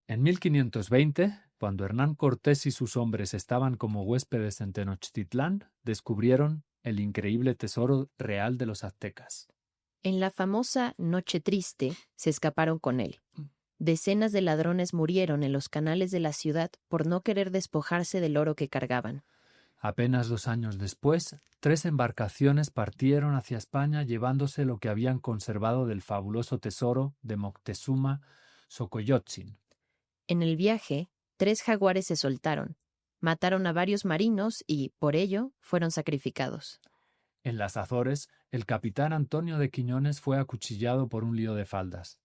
En 1520, cuando Hernán Cortés y sus hombres estaban como huéspedes en Tenochtitlán, descubrieron el increíble tesoro real de los aztecas. En la famosa Noche Triste se escaparon con él. Decenas de ladrones murieron en los canales de la ciudad por no querer despojarse del oro que cargaban. Apenas 2 años después, 3 embarcaciones partieron hacia España llevándose lo que habían conservado del fabuloso tesoro de Moctezuma Xocoyotzin. En el viaje, 3 jaguares se soltaron, mataron a varios marinos y, por ello, fueron sacrificados. En las Azores, el capitán Antonio de Quiñones fue acuchillado por un lío de faldas.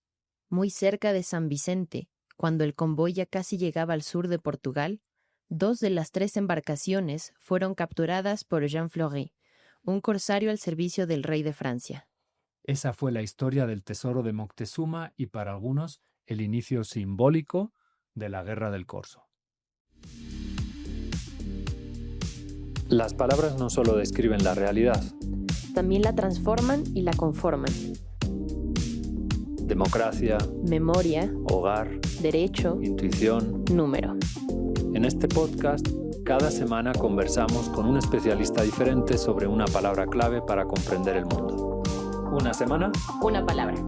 Muy cerca de San Vicente, cuando el convoy ya casi llegaba al sur de Portugal, 2 de las 3 embarcaciones fueron capturadas por Jean Fleury, un corsario al servicio del rey de Francia. Esa fue la historia del tesoro de Moctezuma y para algunos el inicio simbólico de la Guerra del Corso. Las palabras no solo describen la realidad. También la transforman y la conforman. Democracia, Memoria, hogar, derecho, intuición. número. En este podcast, cada semana conversamos con un especialista diferente sobre una palabra clave para comprender el mundo. Una semana, Una palabra.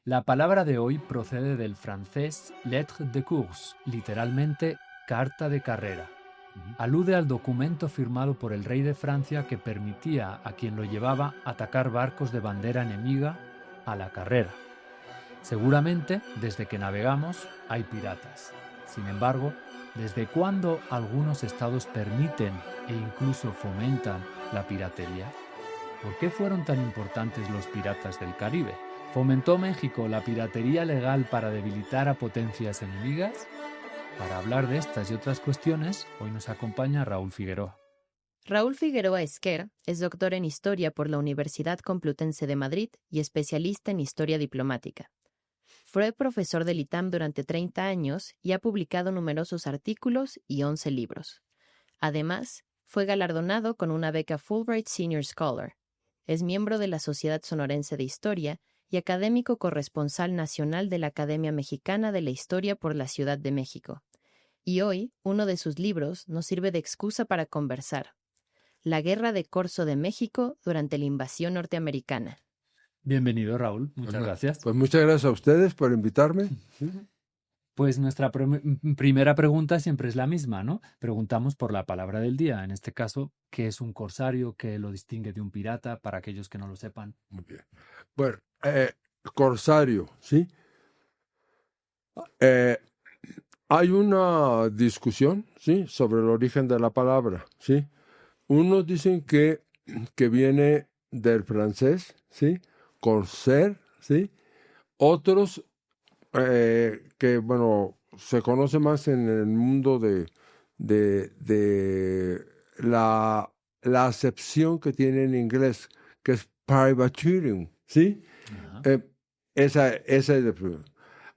La palabra de hoy procede del francés lettre de course, literalmente carta de carrera. Alude al documento firmado por el rey de Francia que permitía a quien lo llevaba atacar barcos de bandera enemiga a la carrera. Seguramente, desde que navegamos, hay piratas. Sin embargo, ¿desde cuándo algunos estados permiten e incluso fomentan la piratería? ¿Por qué fueron tan importantes los piratas del Caribe? ¿Fomentó México la piratería legal para debilitar a potencias enemigas? Para hablar de estas y otras cuestiones, hoy nos acompaña Raúl Figueroa. Raúl Figueroa Esquer es doctor en Historia por la Universidad Complutense de Madrid y especialista en Historia Diplomática. Fue profesor del ITAM durante 30 años y ha publicado numerosos artículos y 11 libros. Además, fue galardonado con una beca Fulbright Senior Scholar. Es miembro de la Sociedad Sonorense de Historia y académico corresponsal nacional de la Academia Mexicana de la Historia por la Ciudad de México. Y hoy, uno de sus libros nos sirve de excusa para conversar. La Guerra de Corso de México durante la invasión norteamericana. Bienvenido, Raúl. Muchas gracias. Pues muchas gracias a ustedes por invitarme. Pues nuestra primera pregunta siempre es la misma, ¿no? Preguntamos por la palabra del día. En este caso, ¿qué es un corsario? ¿Qué lo distingue de un pirata? Para aquellos que no lo sepan. Muy bien. Bueno, corsario, ¿sí? Hay una discusión, ¿sí? Sobre el origen de la palabra, ¿sí? Unos dicen que viene del francés, ¿sí? Corsair, ¿sí? Otros que, bueno, se conoce más en el mundo de la acepción que tiene en inglés, que es privateering, ¿sí? Esa es de primero.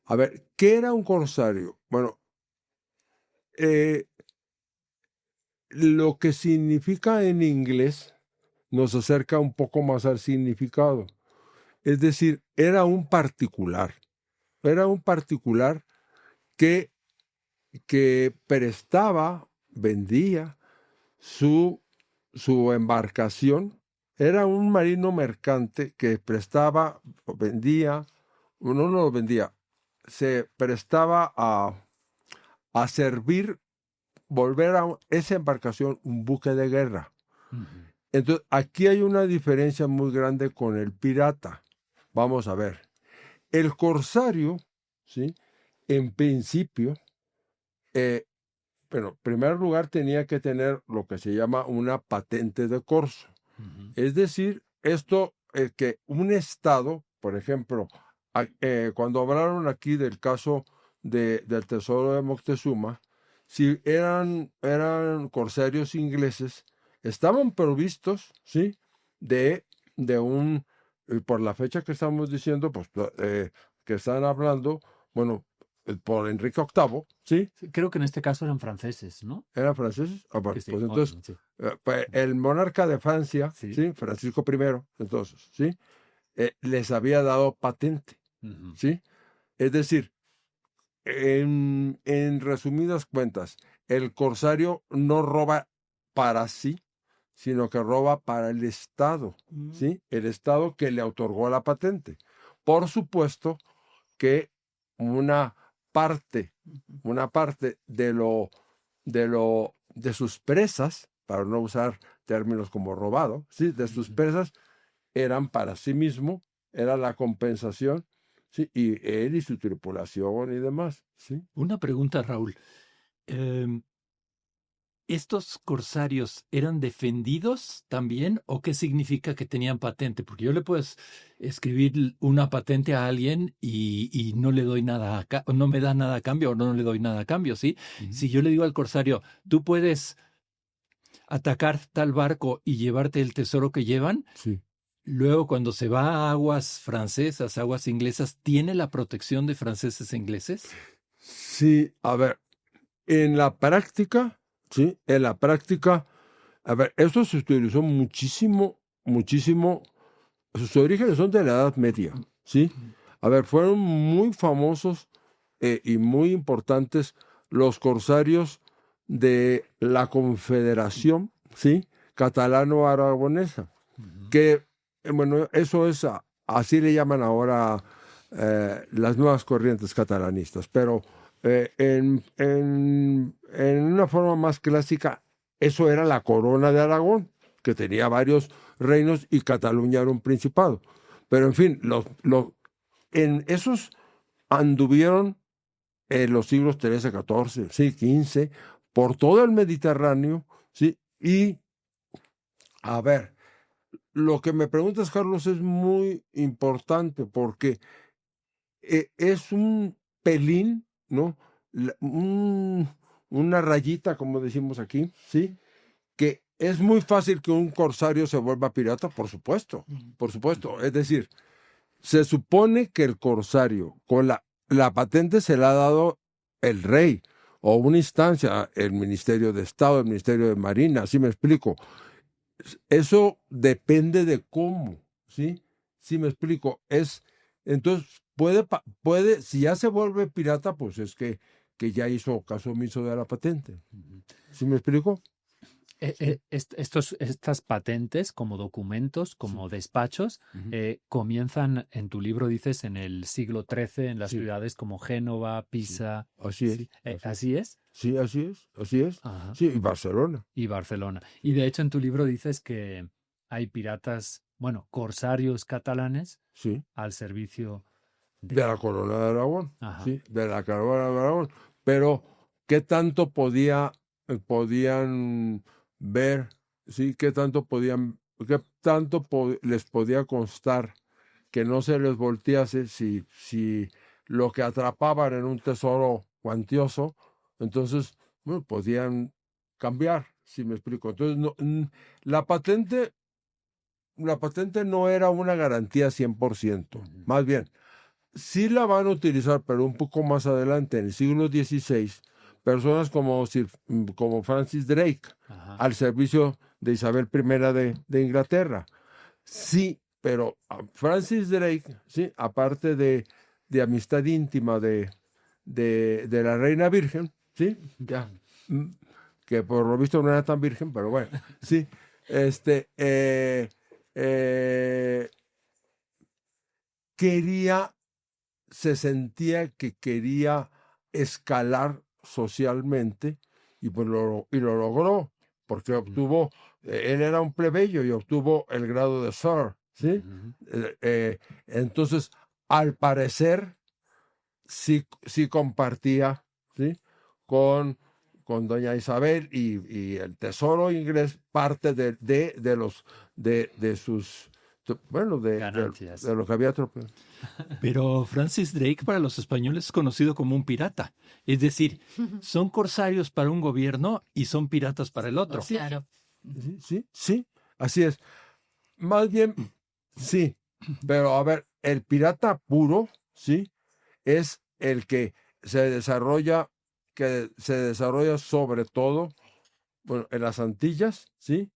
A ver, ¿qué era un corsario? Bueno, lo que significa en inglés nos acerca un poco más al significado. Es decir, era un particular que prestaba, vendía su embarcación. Era un marino mercante que prestaba, vendía, no lo vendía, se prestaba a servir, volver a esa embarcación un buque de guerra. Entonces, aquí hay una diferencia muy grande con el pirata. Vamos a ver. El corsario, ¿sí? En principio, bueno, en primer lugar tenía que tener lo que se llama una patente de corso. Es decir, esto es que un estado, por ejemplo, cuando hablaron aquí del caso del tesoro de Moctezuma, si eran corsarios ingleses, estaban provistos, ¿sí? de un por la fecha que estamos diciendo, pues que están hablando, bueno, por Enrique VIII, ¿sí? Creo que en este caso eran franceses, ¿no? ¿Eran franceses? Ah, bueno, Sí, pues entonces, sí. pues, el monarca de Francia, Sí. ¿sí? Francisco I, entonces, ¿sí? Les había dado patente, ¿sí? Es decir, en resumidas cuentas, el corsario no roba para sí, sino que roba para el Estado, ¿sí? El Estado que le otorgó la patente. Por supuesto que una parte de sus presas, para no usar términos como robado, ¿sí? De sus presas eran para sí mismo, era la compensación, ¿sí? Y él y su tripulación y demás, ¿sí? Una pregunta, Raúl. ¿Estos corsarios eran defendidos también o qué significa que tenían patente? Porque yo le puedo escribir una patente a alguien y no le doy nada, no me da nada a cambio o no le doy nada a cambio, ¿sí? Si yo le digo al corsario, tú puedes atacar tal barco y llevarte el tesoro que llevan, Sí. luego cuando se va a aguas francesas, aguas inglesas, ¿tiene la protección de franceses e ingleses? Sí, a ver, en la práctica, sí, en la práctica, a ver, esto se utilizó muchísimo, sus orígenes son de la Edad Media, ¿sí? A ver, fueron muy famosos y muy importantes los corsarios de la Confederación, ¿sí? Catalano-Aragonesa, que, bueno, eso es, así le llaman ahora las nuevas corrientes catalanistas, pero en una forma más clásica, eso era la corona de Aragón, que tenía varios reinos y Cataluña era un principado. Pero en fin, en esos anduvieron en los siglos XIII, XIV, sí, XV, por todo el Mediterráneo, ¿sí? Y, a ver, lo que me preguntas, Carlos, es muy importante porque es un pelín, ¿no? Una rayita, como decimos aquí, ¿sí? Que es muy fácil que un corsario se vuelva pirata, por supuesto, por supuesto. Es decir, se supone que el corsario, con la patente se la ha dado el rey o una instancia, el Ministerio de Estado, el Ministerio de Marina, así me explico. Eso depende de cómo, ¿sí? Sí me explico. Entonces, puede, si ya se vuelve pirata, pues es que ya hizo caso omiso de la patente. ¿Sí me explico? Estas patentes como documentos, como despachos, comienzan, en tu libro dices, en el siglo XIII, en las ciudades como Génova, Pisa. Así es. ¿Así es? Sí, así es. Ajá. Sí, y Barcelona. Y Barcelona. Y de hecho en tu libro dices que hay piratas, bueno, corsarios catalanes Sí. al servicio de la corona de Aragón. Ajá. Sí, de la corona de Aragón. Pero, ¿qué tanto podían ver? ¿Sí? ¿Qué tanto les podía constar que no se les voltease si lo que atrapaban en un tesoro cuantioso? Entonces, bueno, podían cambiar, si me explico. Entonces, la patente no era una garantía 100%. Más bien, sí la van a utilizar, pero un poco más adelante, en el siglo XVI, personas como Francis Drake, al servicio de Isabel I de Inglaterra. Sí, pero Francis Drake, sí, aparte de amistad íntima de la reina virgen, sí, ya, que por lo visto no era tan virgen, pero bueno, sí, se sentía que quería escalar socialmente y pues lo logró, porque obtuvo, él era un plebeyo y obtuvo el grado de Sir, ¿sí? Entonces, al parecer, sí compartía, ¿sí? Con doña Isabel y el tesoro inglés parte de sus, bueno, de lo que había atropellado. Pero Francis Drake para los españoles es conocido como un pirata. Es decir, son corsarios para un gobierno y son piratas para el otro. Claro. Sí, así es. Más bien, sí, Pero a ver, el pirata puro, ¿sí? Es el que se desarrolla sobre todo, bueno, en las Antillas, ¿sí?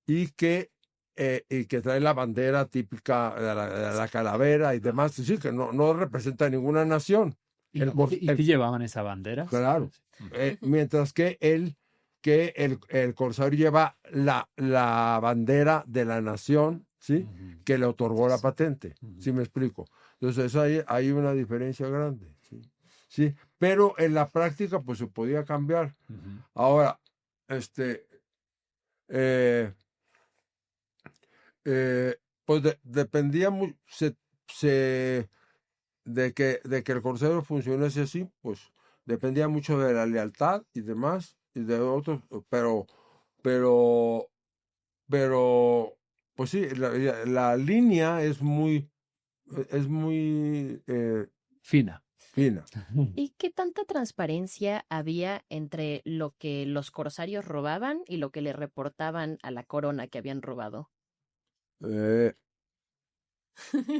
Y que trae la bandera típica de la calavera y demás, sí, que no representa ninguna nación. ¿Y qué llevaban esa bandera? Claro. Mientras que el corsario lleva la bandera de la nación, ¿sí? Que le otorgó la patente. ¿Sí me explico? Entonces hay una diferencia grande. ¿Sí? Sí, pero en la práctica pues se podía cambiar. Ahora, pues dependía mucho de que el corsario funcionase así, pues dependía mucho de la lealtad y demás, y de otros, pero, pues sí, la línea es muy Fina. fina. ¿Y qué tanta transparencia había entre lo que los corsarios robaban y lo que le reportaban a la corona que habían robado?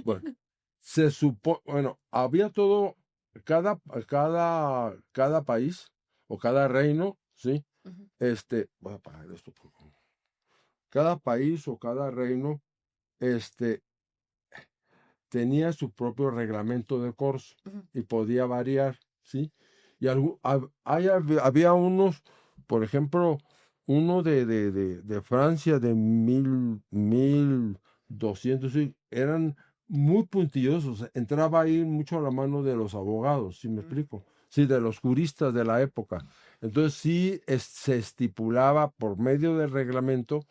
Bueno, había todo, cada país o cada reino, ¿sí? Ujú. Voy a apagar esto, por favor. Cada país o cada reino, tenía su propio reglamento de corso Ujú. y podía variar, ¿sí? Y había unos, por ejemplo, uno de Francia de 1200, sí, eran muy puntillosos, entraba ahí mucho a la mano de los abogados, ¿sí me explico? Sí, de los juristas de la época. Entonces sí se estipulaba por medio del reglamento,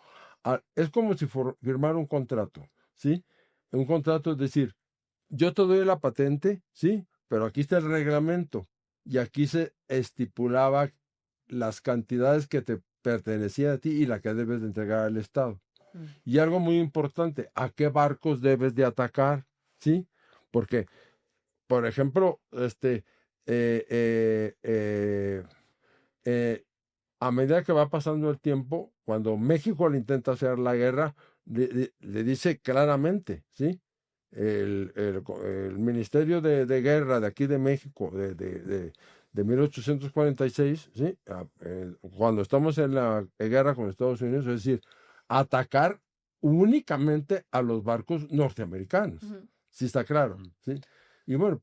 es como si firmara un contrato, ¿sí? Un contrato es decir, yo te doy la patente, sí, pero aquí está el reglamento y aquí se estipulaba las cantidades que te pertenecían a ti y la que debes de entregar al Estado. Mm. Y algo muy importante, ¿a qué barcos debes de atacar? ¿Sí? Porque, por ejemplo, a medida que va pasando el tiempo, cuando México le intenta hacer la guerra, le dice claramente, ¿sí? El Ministerio de Guerra de aquí de México, de 1846, ¿sí? Cuando estamos en la guerra con Estados Unidos, es decir, atacar únicamente a los barcos norteamericanos. Ujú. ¿Sí está claro? ¿Sí? Y bueno,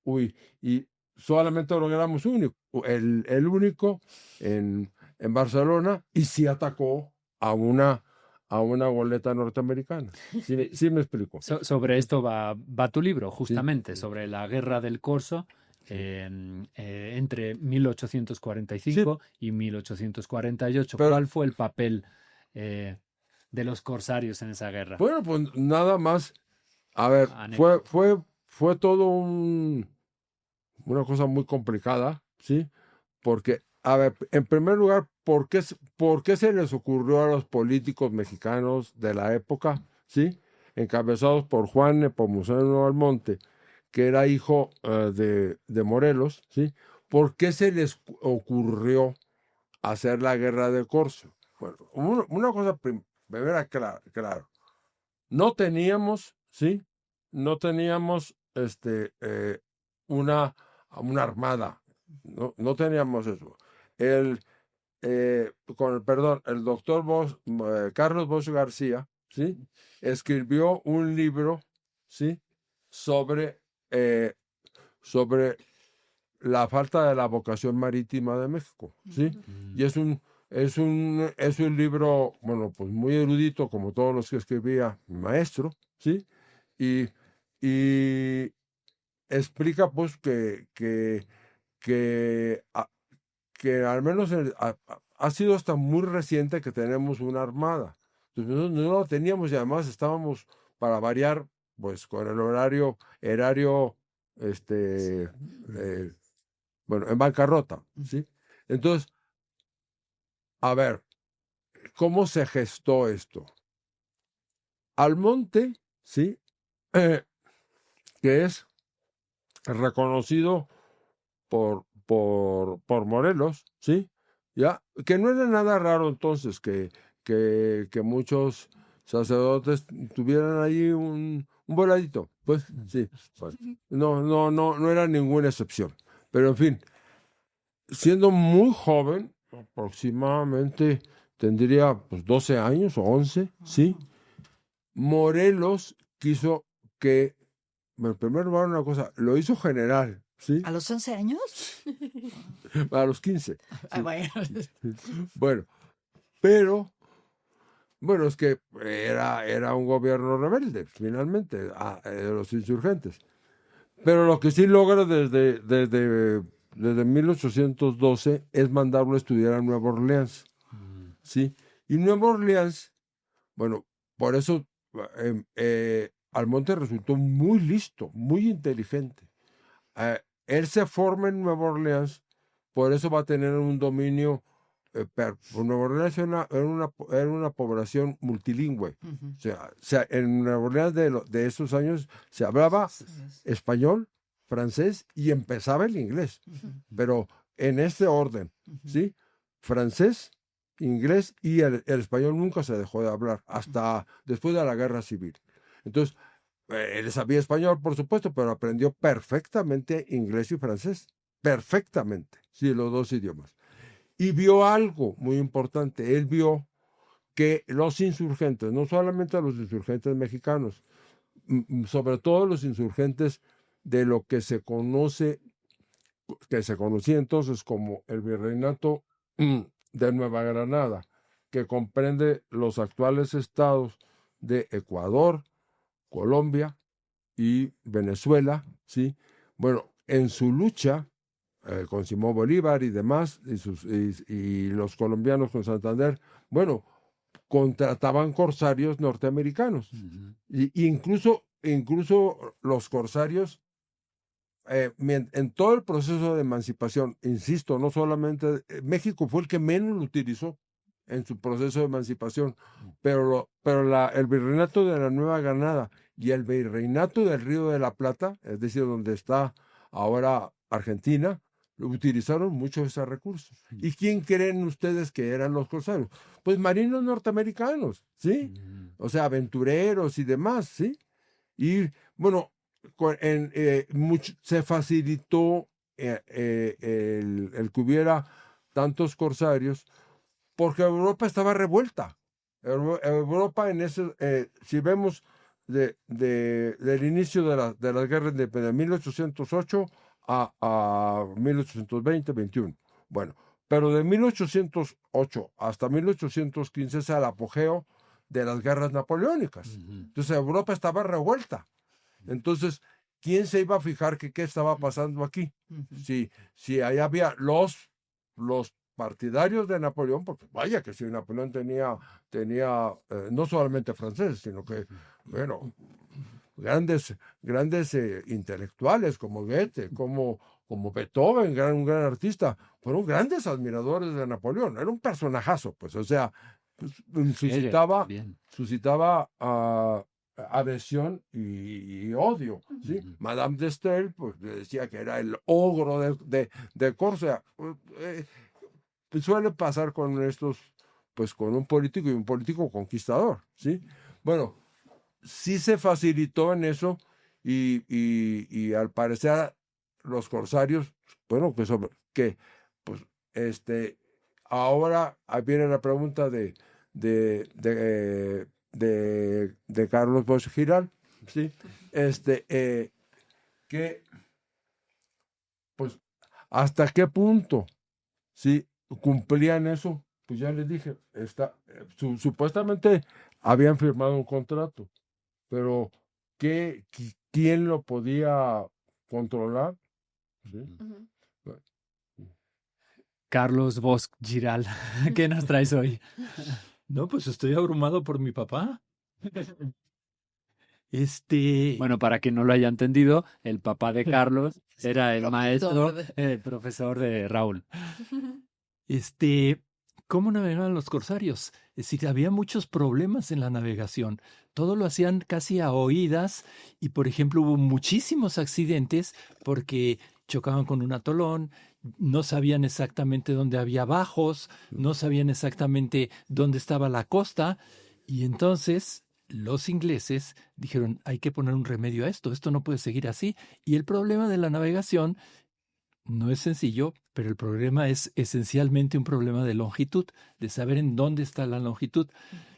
pues, y solamente logramos el único en Barcelona, y sí atacó a una goleta norteamericana. Sí me explico. Sobre esto va tu libro, Sí. justamente, sobre la guerra del Corso entre 1845 y 1848. Pero- ¿Cuál fue el papel de los corsarios en esa guerra? Bueno, pues nada más. A ver, Anécdota. fue todo una cosa muy complicada, ¿sí? Porque, a ver, en primer lugar, ¿por qué se les ocurrió a los políticos mexicanos de la época, ¿sí? Encabezados por Juan Nepomuceno Almonte, que era hijo de Morelos, ¿sí? ¿Por qué se les ocurrió hacer la guerra de Corso? Bueno, una cosa primera, claro. No teníamos, ¿sí? No teníamos una armada. No teníamos eso. Perdón, el doctor Carlos Bosch García, ¿sí? Escribió un libro, ¿sí? Sobre la falta de la vocación marítima de México, ¿sí? Y es un libro, bueno, pues muy erudito, como todos los que escribía mi maestro, ¿sí? Y, y explica, pues, que al menos ha sido hasta muy reciente que tenemos una armada. Entonces, no lo teníamos y además estábamos, para variar, pues, con el erario, bueno, en bancarrota, ¿sí? Entonces, a ver, ¿cómo se gestó esto? Almonte, ¿sí? Que es reconocido por Morelos, ¿sí? Ya, que no era nada raro entonces que muchos sacerdotes tuvieran ahí un un voladito. Pues sí, pues, no era ninguna excepción. Pero en fin, siendo muy joven, aproximadamente tendría pues 12 años o 11, ¿sí? Morelos quiso que, en primer lugar, una cosa, lo hizo general, ¿sí? ¿A los 11 años? A los 15. Ah, bueno. Bueno, pero, bueno, es que era un gobierno rebelde, finalmente, de los insurgentes. Pero lo que sí logra desde 1812 es mandarlo a estudiar a Nueva Orleans, ¿sí? Y Nueva Orleans, bueno, por eso Almonte resultó muy listo, muy inteligente. Él se forma en Nueva Orleans, por eso va a tener un dominio. Nueva Orleans era una población multilingüe. Ujú. O sea, en Nueva Orleans de esos años se hablaba español, francés y empezaba el inglés. Pero en este orden, ¿sí? Francés, inglés y el español nunca se dejó de hablar hasta después de la Guerra Civil. Entonces, él sabía español, por supuesto, pero aprendió perfectamente inglés y francés. Perfectamente, sí, los dos idiomas. Y vio algo muy importante. Él vio que los insurgentes, no solamente los insurgentes mexicanos, sobre todo los insurgentes de lo que se conocía entonces como el Virreinato de Nueva Granada, que comprende los actuales estados de Ecuador, Colombia y Venezuela, ¿sí? Bueno, en su lucha con Simón Bolívar y demás, y los colombianos con Santander, bueno, contrataban corsarios norteamericanos. Y incluso los corsarios, en todo el proceso de emancipación, insisto, no solamente, México fue el que menos lo utilizó en su proceso de emancipación, pero el virreinato de la Nueva Granada y el virreinato del Río de la Plata, es decir, donde está ahora Argentina, utilizaron mucho ese recurso. ¿Y quién creen ustedes que eran los corsarios? Pues marinos norteamericanos, ¿sí? O sea, aventureros y demás, ¿sí? Y bueno, se facilitó el que hubiera tantos corsarios porque Europa estaba revuelta. Europa en ese, si vemos del inicio de las guerras de 1808 a 1820-21. Bueno, pero de 1808 hasta 1815 es el apogeo de las guerras napoleónicas. Entonces Europa estaba revuelta. Entonces, ¿quién se iba a fijar qué estaba pasando aquí? Si ahí había los partidarios de Napoleón, porque vaya que si Napoleón tenía no solamente franceses, sino que, bueno, grandes intelectuales como Goethe, como Beethoven, un gran artista, fueron grandes admiradores de Napoleón. Era un personajazo, pues, o sea, pues, suscitaba adhesión y odio, ¿sí? Madame de Staël, pues, decía que era el ogro de Córcega. Pues suele pasar con estos, pues con un político y un político conquistador, ¿sí? Bueno, sí se facilitó en eso y al parecer los corsarios, bueno, que pues ahora viene la pregunta de Carlos Bosch Giral, ¿sí? Que pues hasta qué punto, ¿sí? Cumplían eso. Pues ya les dije, supuestamente habían firmado un contrato, pero ¿quién lo podía controlar? ¿Sí? Carlos Bosch Giral, ¿qué nos traes hoy? No, pues estoy abrumado por mi papá. Bueno, para quien no lo haya entendido, el papá de Carlos era el maestro, el profesor de Raúl. ¿Cómo navegaban los corsarios? Es decir, había muchos problemas en la navegación. Todo lo hacían casi a oídas y, por ejemplo, hubo muchísimos accidentes porque chocaban con un atolón, no sabían exactamente dónde había bajos, no sabían exactamente dónde estaba la costa y entonces los ingleses dijeron, hay que poner un remedio a esto no puede seguir así. Y el problema de la navegación no es sencillo, pero el problema es esencialmente un problema de longitud, de saber en dónde está la longitud.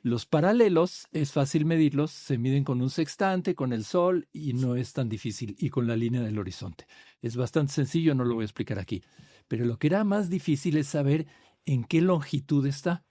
Los paralelos es fácil medirlos, se miden con un sextante, con el sol, y no es tan difícil, y con la línea del horizonte. Es bastante sencillo, no lo voy a explicar aquí. Pero lo que era más difícil es saber en qué longitud está.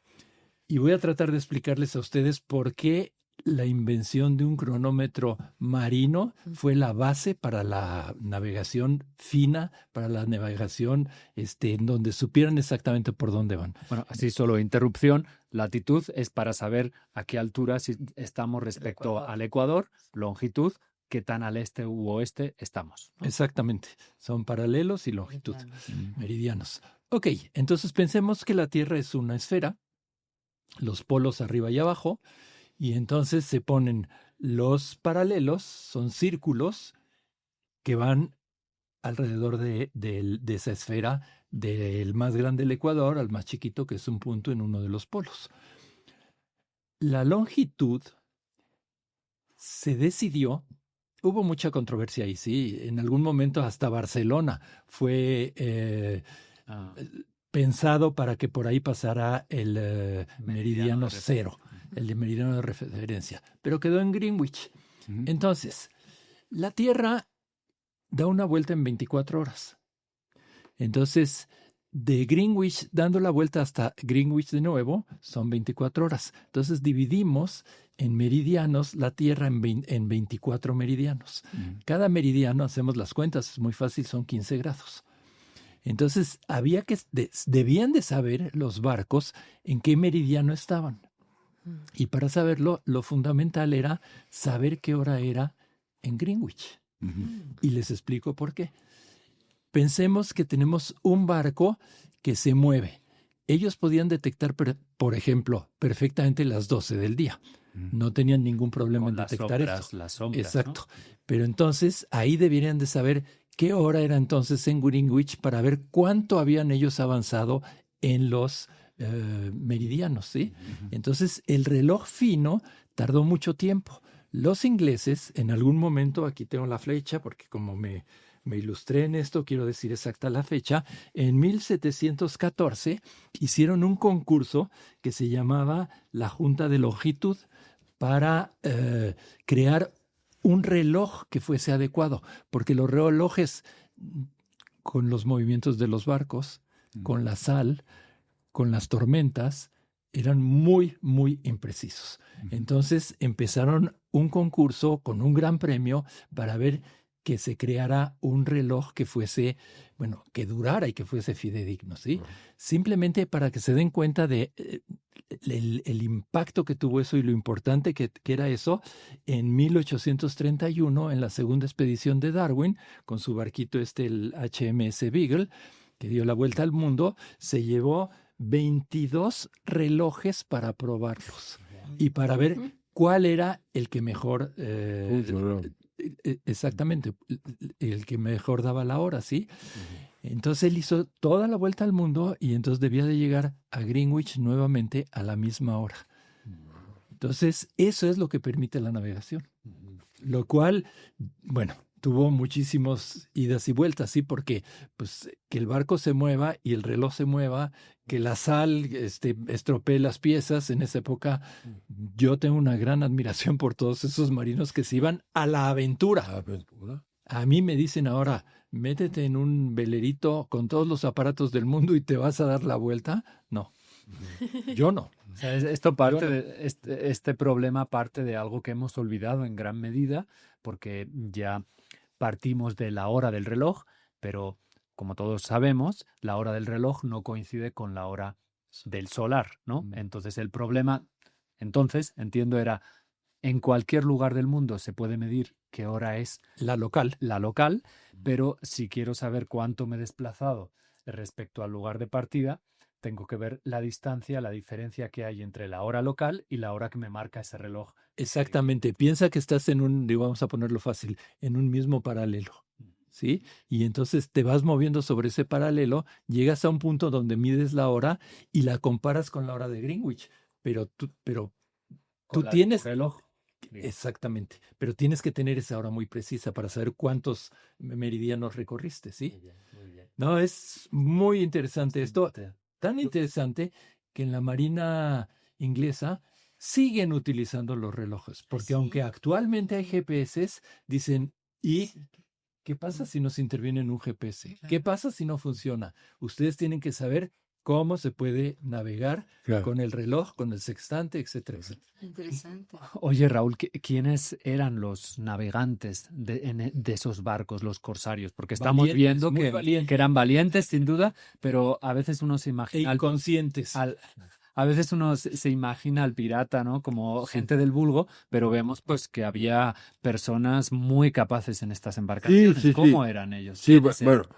Y voy a tratar de explicarles a ustedes por qué la invención de un cronómetro marino fue la base para la navegación fina, para la navegación en donde supieran exactamente por dónde van. Bueno, así solo interrupción. Latitud es para saber a qué altura estamos respecto al Ecuador. Longitud, qué tan al este u oeste estamos, ¿no? Exactamente. Son paralelos y longitud. Meridianos. Ok, entonces pensemos que la Tierra es una esfera, los polos arriba y abajo, y entonces se ponen los paralelos, son círculos que van alrededor de esa esfera, del más grande el Ecuador al más chiquito, que es un punto en uno de los polos. La longitud se decidió, hubo mucha controversia ahí, sí, en algún momento hasta Barcelona fue pensado para que por ahí pasara el meridiano cero, el meridiano de referencia, pero quedó en Greenwich. Entonces, la Tierra da una vuelta en 24 horas. Entonces, de Greenwich, dando la vuelta hasta Greenwich de nuevo, son 24 horas. Entonces, dividimos en meridianos la Tierra en 24 meridianos. Cada meridiano, hacemos las cuentas, es muy fácil, son 15 grados. Entonces, debían de saber los barcos en qué meridiano estaban. Y para saberlo, lo fundamental era saber qué hora era en Greenwich. Y les explico por qué. Pensemos que tenemos un barco que se mueve. Ellos podían detectar, por ejemplo, perfectamente las 12 del día. No tenían ningún problema en detectar eso. Las sombras, exacto. ¿no? Pero entonces ahí deberían de saber qué hora era entonces en Greenwich para ver cuánto habían ellos avanzado en los meridianos, ¿sí? Entonces el reloj fino tardó mucho tiempo. Los ingleses en algún momento, aquí tengo la flecha porque como me ilustré en esto, quiero decir exacta la fecha, en 1714 hicieron un concurso que se llamaba la Junta de Longitud para crear un reloj que fuese adecuado, porque los relojes con los movimientos de los barcos, con la sal, con las tormentas, eran muy, muy imprecisos. Entonces empezaron un concurso con un gran premio para ver que se creara un reloj que fuese, bueno, que durara y que fuese fidedigno, ¿sí? Simplemente para que se den cuenta de el impacto que tuvo eso y lo importante que era eso. En 1831, en la segunda expedición de Darwin, con su barquito el HMS Beagle, que dio la vuelta al mundo, se llevó 22 relojes para probarlos y para ver cuál era el que mejor... exactamente, el que mejor daba la hora, ¿sí? Entonces él hizo toda la vuelta al mundo y entonces debía de llegar a Greenwich nuevamente a la misma hora. Entonces eso es lo que permite la navegación. Lo cual, bueno, tuvo muchísimas idas y vueltas, ¿sí? Porque pues, que el barco se mueva y el reloj se mueva, que la sal estropee las piezas. En esa época yo tengo una gran admiración por todos esos marinos que se iban a la aventura. A mí me dicen ahora, métete en un velerito con todos los aparatos del mundo y te vas a dar la vuelta. No, yo no. O sea, esto parte de este problema parte de algo que hemos olvidado en gran medida, porque ya partimos de la hora del reloj, pero como todos sabemos, la hora del reloj no coincide con la hora del solar, ¿no? Entonces el problema, entiendo, era en cualquier lugar del mundo se puede medir qué hora es la local, pero si quiero saber cuánto me he desplazado respecto al lugar de partida, tengo que ver la distancia, la diferencia que hay entre la hora local y la hora que me marca ese reloj. Exactamente. Piensa que estás vamos a ponerlo fácil, en un mismo paralelo, ¿sí? Y entonces te vas moviendo sobre ese paralelo, llegas a un punto donde mides la hora y la comparas con la hora de Greenwich. Pero tú tienes... reloj. exactamente. Pero tienes que tener esa hora muy precisa para saber cuántos meridianos recorriste, ¿sí? Muy bien. No, es muy interesante esto. Te- Tan interesante que en la Marina inglesa siguen utilizando los relojes, porque sí. aunque actualmente hay GPS, dicen, ¿y Sí. qué pasa si nos interviene en un GPS? ¿Qué Claro. pasa si no funciona? Ustedes tienen que saber cómo se puede navegar Claro. con el reloj, con el sextante, etcétera, etcétera. Interesante. Oye, Raúl, ¿quiénes eran los navegantes de esos barcos, los corsarios? Porque estamos Valientes, viendo muy que valientes. eran valientes, sin duda, pero a veces uno se E imagina inconscientes. a veces uno se imagina al pirata, ¿no? Como gente del vulgo, pero vemos pues que había personas muy capaces en estas embarcaciones. sí, ¿Cómo eran ellos? Sí, ¿Quiénes eran? bueno,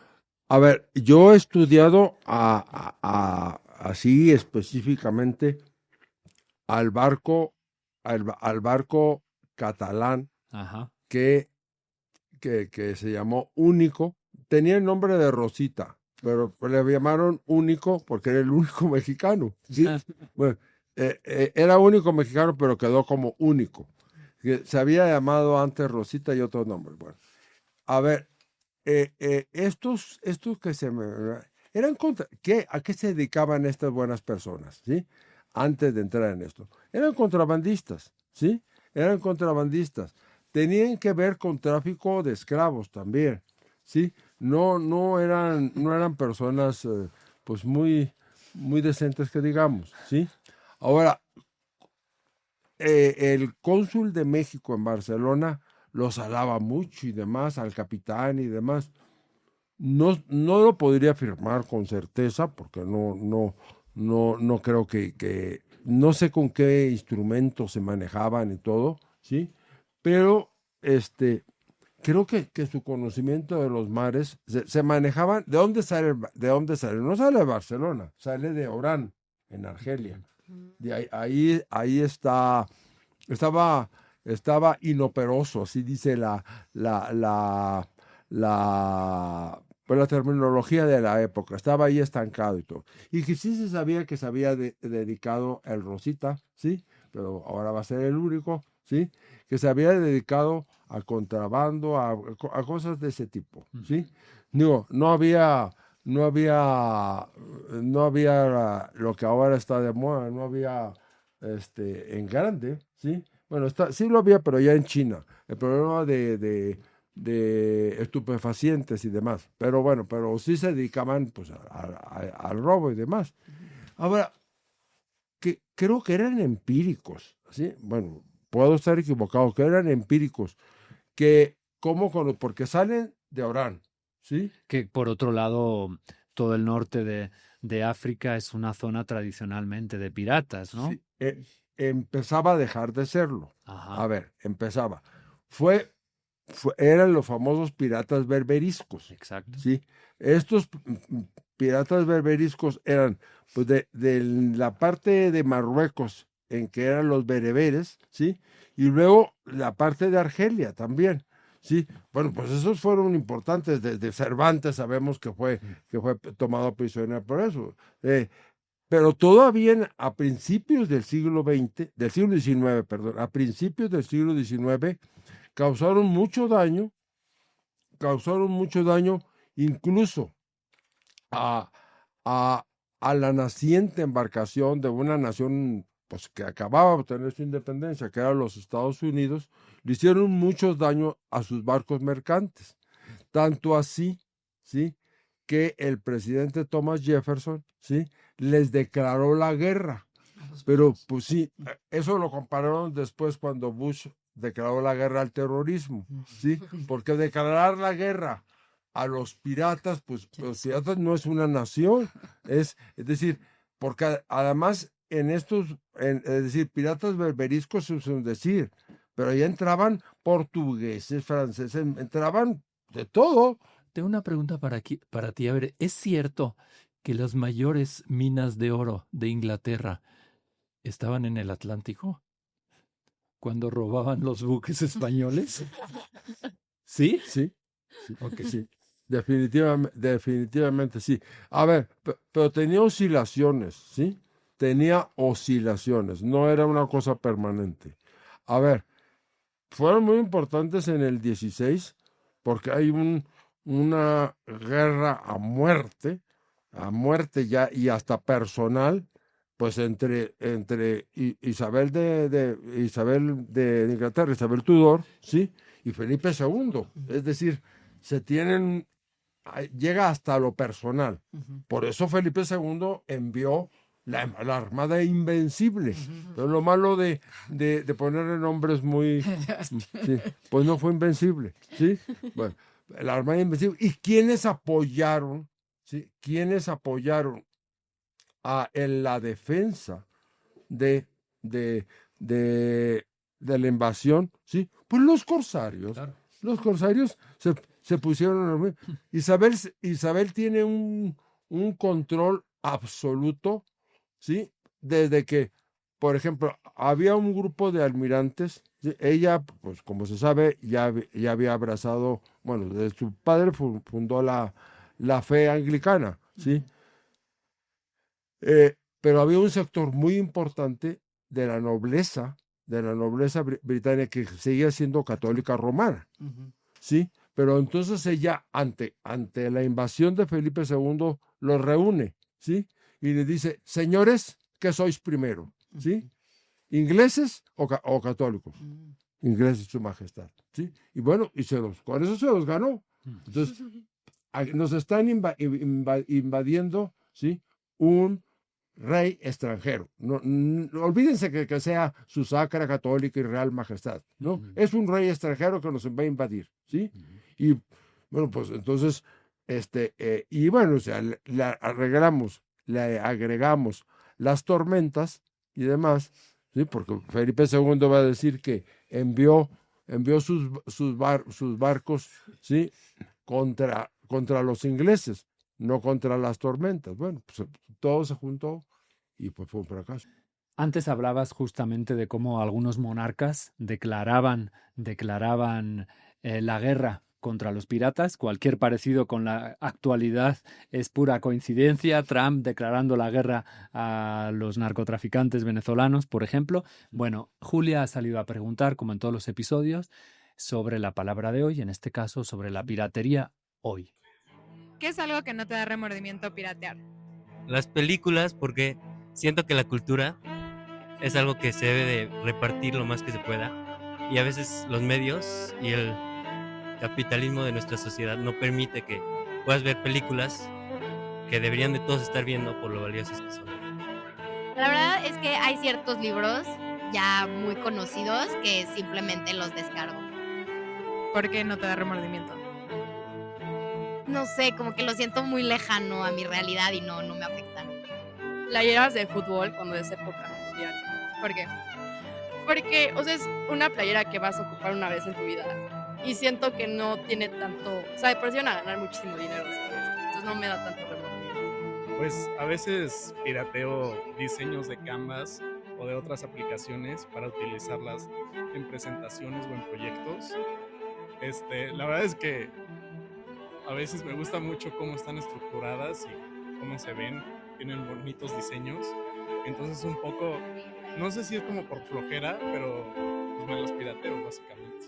a ver, yo he estudiado así específicamente al barco, al barco catalán Ajá. que se llamó Único. Tenía el nombre de Rosita, pero le llamaron Único porque era el único mexicano. ¿Sí? Bueno, era único mexicano, pero quedó como Único. Que se había llamado antes Rosita y otros nombres. Bueno, a ver, estos que eran ¿a qué se dedicaban estas buenas personas? ¿Sí? Antes de entrar en esto. Eran contrabandistas, ¿sí? Eran contrabandistas. Tenían que ver con tráfico de esclavos también, ¿sí? No eran personas pues muy decentes que digamos, ¿sí? Ahora, el cónsul de México en Barcelona los alaba mucho y demás, al capitán y demás. No lo podría afirmar con certeza porque no creo que no sé con qué instrumentos se manejaban y todo, ¿sí? Pero creo que su conocimiento de los mares se manejaban. ¿De dónde sale? ¿De dónde sale? No sale de Barcelona, sale de Orán, en Argelia. De ahí estaba inoperoso, así dice pues la terminología de la época, estaba ahí estancado y todo. Y que sí se sabía que se había dedicado el Rosita, ¿sí? Pero ahora va a ser el único, ¿sí? Que se había dedicado al contrabando, a cosas de ese tipo, ¿sí? Digo, no había lo que ahora está de moda, no había en grande, ¿sí? Bueno, sí lo había, pero ya en China. El problema de estupefacientes y demás. Pero bueno, pero sí se dedicaban pues al robo y demás. Ahora, creo que eran empíricos, ¿sí? Bueno, puedo estar equivocado, que eran empíricos, porque salen de Orán, ¿sí? Que por otro lado, todo el norte de África es una zona tradicionalmente de piratas, ¿no? Sí, empezaba a dejar de serlo. Ajá. A ver, empezaba. Eran los famosos piratas berberiscos, Exacto. ¿sí? Estos piratas berberiscos eran pues de la parte de Marruecos, en que eran los bereberes, ¿sí? Y luego la parte de Argelia también, ¿sí? Bueno, pues esos fueron importantes. Desde Cervantes sabemos que fue tomado prisionero por eso. Pero todavía a principios del siglo XIX, perdón, a principios del siglo XIX, causaron mucho daño incluso a, la naciente embarcación de una nación pues, que acababa de obtener su independencia, que eran los Estados Unidos. Le hicieron mucho daño a sus barcos mercantes. Tanto así, ¿sí?, que el presidente Thomas Jefferson, ¿sí?, les declaró la guerra. Pero pues sí, eso lo compararon después cuando Bush declaró la guerra al terrorismo, ¿sí? Porque declarar la guerra a los piratas, pues los piratas no es una nación, es decir, porque además es decir, piratas berberiscos es un decir, pero ya entraban portugueses, franceses, entraban de todo. Tengo una pregunta para ti. A ver, ¿es cierto que las mayores minas de oro de Inglaterra estaban en el Atlántico cuando robaban los buques españoles? ¿Sí? Sí, Ok. sí, definitivamente sí. A ver, pero tenía oscilaciones, ¿sí? Tenía oscilaciones, no era una cosa permanente. A ver, fueron muy importantes en el 16 porque hay una guerra a muerte ya y hasta personal, pues entre Isabel Isabel de Inglaterra, Isabel Tudor, ¿sí? Y Felipe II. Es decir, llega hasta lo personal. Por eso Felipe II envió la Armada Invencible. Pero lo malo de ponerle nombres muy... sí, pues no fue invencible, ¿sí? Bueno, la Armada Invencible. ¿Y quiénes apoyaron? ¿Sí? ¿Quiénes apoyaron en la defensa de la invasión? ¿Sí? Pues los corsarios. Claro. Los corsarios se pusieron... Isabel tiene un control absoluto, ¿sí? Desde que, por ejemplo, había un grupo de almirantes, ¿sí? Ella, pues como se sabe, ya había abrazado, bueno, desde su padre fundó la fe anglicana, ¿sí? Pero había un sector muy importante de la nobleza británica que seguía siendo católica romana, ¿sí? Pero entonces ella, ante la invasión de Felipe II, los reúne, ¿sí? Y le dice, señores, ¿qué sois primero? ¿Sí? ¿Ingleses o católicos? Ingleses, su majestad, ¿sí? Y bueno, con eso se los ganó. Entonces, nos están invadiendo, ¿sí? Un rey extranjero. No, olvídense que sea su sacra católica y real majestad, ¿no? Es un rey extranjero que nos va a invadir, ¿sí? Y bueno, pues entonces, y bueno, o sea, le agregamos las tormentas y demás, ¿sí? Porque Felipe II va a decir que envió sus barcos, ¿sí? Contra los ingleses, no contra las tormentas. Bueno, pues todo se juntó y pues fue un fracaso. Antes hablabas justamente de cómo algunos monarcas declaraban la guerra contra los piratas. Cualquier parecido con la actualidad es pura coincidencia. Trump declarando la guerra a los narcotraficantes venezolanos, por ejemplo. Bueno, Julia ha salido a preguntar, como en todos los episodios, sobre la palabra de hoy, en este caso sobre la piratería hoy. ¿Qué es algo que no te da remordimiento piratear? Las películas, porque siento que la cultura es algo que se debe de repartir lo más que se pueda, y a veces los medios y el capitalismo de nuestra sociedad no permite que puedas ver películas que deberían de todos estar viendo por lo valiosas que son. La verdad es que hay ciertos libros ya muy conocidos que simplemente los descargo. ¿Por qué no te da remordimiento? No sé, como que lo siento muy lejano a mi realidad y no me afecta. Playeras de fútbol cuando es época mundial. ¿Por qué? Porque, o sea, es una playera que vas a ocupar una vez en tu vida y siento que no tiene tanto, o sea, de por sí van a ganar muchísimo dinero, ¿sabes? Entonces no me da tanto remordimiento. Pues a veces pirateo diseños de Canvas o de otras aplicaciones para utilizarlas en presentaciones o en proyectos. La verdad es que a veces me gusta mucho cómo están estructuradas y cómo se ven, tienen bonitos diseños. Entonces un poco, no sé si es como por flojera, pero pues me las pirateo básicamente.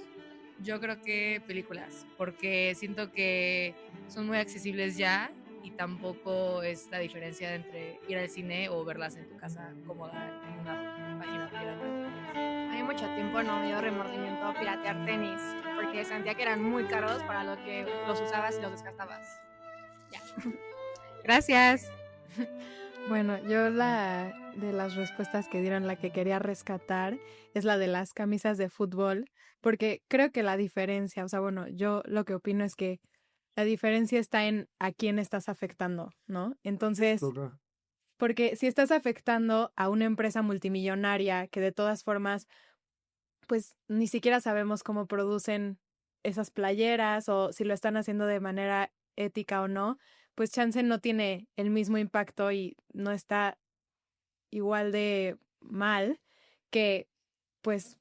Yo creo que películas, porque siento que son muy accesibles ya y tampoco es la diferencia entre ir al cine o verlas en tu casa cómoda en una página pirata. A mí mucho tiempo no me dio remordimiento piratear tenis, porque sentía que eran muy caros para lo que los usabas y los desgastabas. Ya. Gracias. Bueno, yo de las respuestas que dieron, la que quería rescatar es la de las camisas de fútbol, porque creo que la diferencia, o sea, bueno, yo lo que opino es que la diferencia está en a quién estás afectando, ¿no? Entonces, porque si estás afectando a una empresa multimillonaria que de todas formas, pues ni siquiera sabemos cómo producen esas playeras o si lo están haciendo de manera ética o no, pues chance no tiene el mismo impacto y no está igual de mal que pues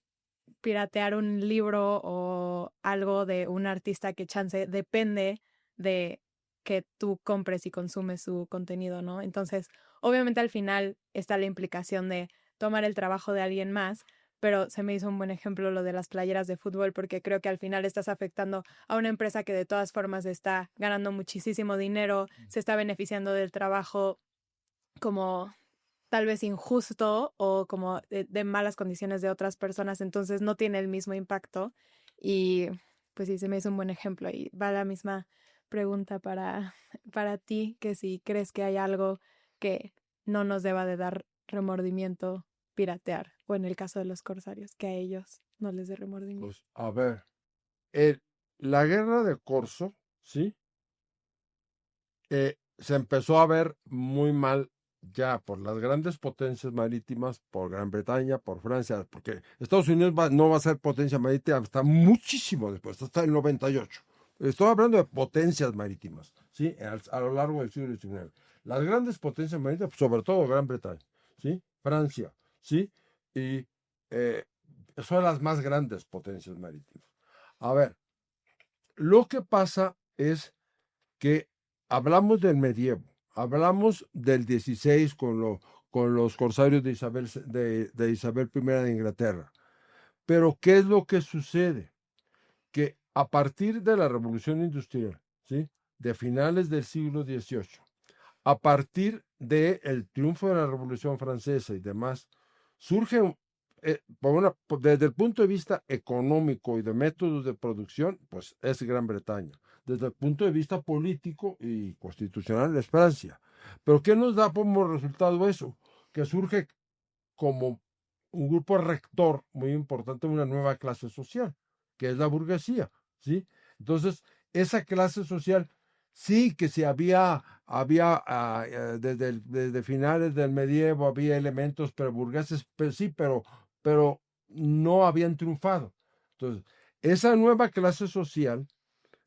piratear un libro o algo de un artista que chance depende de que tú compres y consumes su contenido, ¿no? Entonces, obviamente al final está la implicación de tomar el trabajo de alguien más, pero se me hizo un buen ejemplo lo de las playeras de fútbol, porque creo que al final estás afectando a una empresa que de todas formas está ganando muchísimo dinero, se está beneficiando del trabajo como tal vez injusto o como de malas condiciones de otras personas, entonces no tiene el mismo impacto. Y pues sí, se me hizo un buen ejemplo. Y va la misma pregunta para ti, que si crees que hay algo que no nos deba de dar remordimiento piratear, o en el caso de los corsarios, que a ellos no les dé remordimiento. Pues, a ver, la guerra de Corso, ¿sí? Se empezó a ver muy mal ya por las grandes potencias marítimas, por Gran Bretaña, por Francia, porque Estados Unidos no va a ser potencia marítima hasta muchísimo después, hasta el 98. Estoy hablando de potencias marítimas, ¿sí? A lo largo del siglo XIX. Las grandes potencias marítimas, sobre todo Gran Bretaña, ¿sí? Francia, ¿sí? Y son las más grandes potencias marítimas. A ver, lo que pasa es que hablamos del medievo, hablamos del 16 con los corsarios de Isabel I de Inglaterra. Pero ¿qué es lo que sucede? Que a partir de la Revolución Industrial, ¿sí? De finales del siglo XVIII, a partir del triunfo de la Revolución Francesa y demás, surge, desde el punto de vista económico y de métodos de producción, pues es Gran Bretaña. Desde el punto de vista político y constitucional es Francia. Pero ¿qué nos da como resultado eso? Que surge como un grupo rector muy importante de una nueva clase social, que es la burguesía, ¿sí? Entonces, esa clase social sí que se había desde finales del medievo había elementos preburgueses, pero no habían triunfado. Entonces, esa nueva clase social,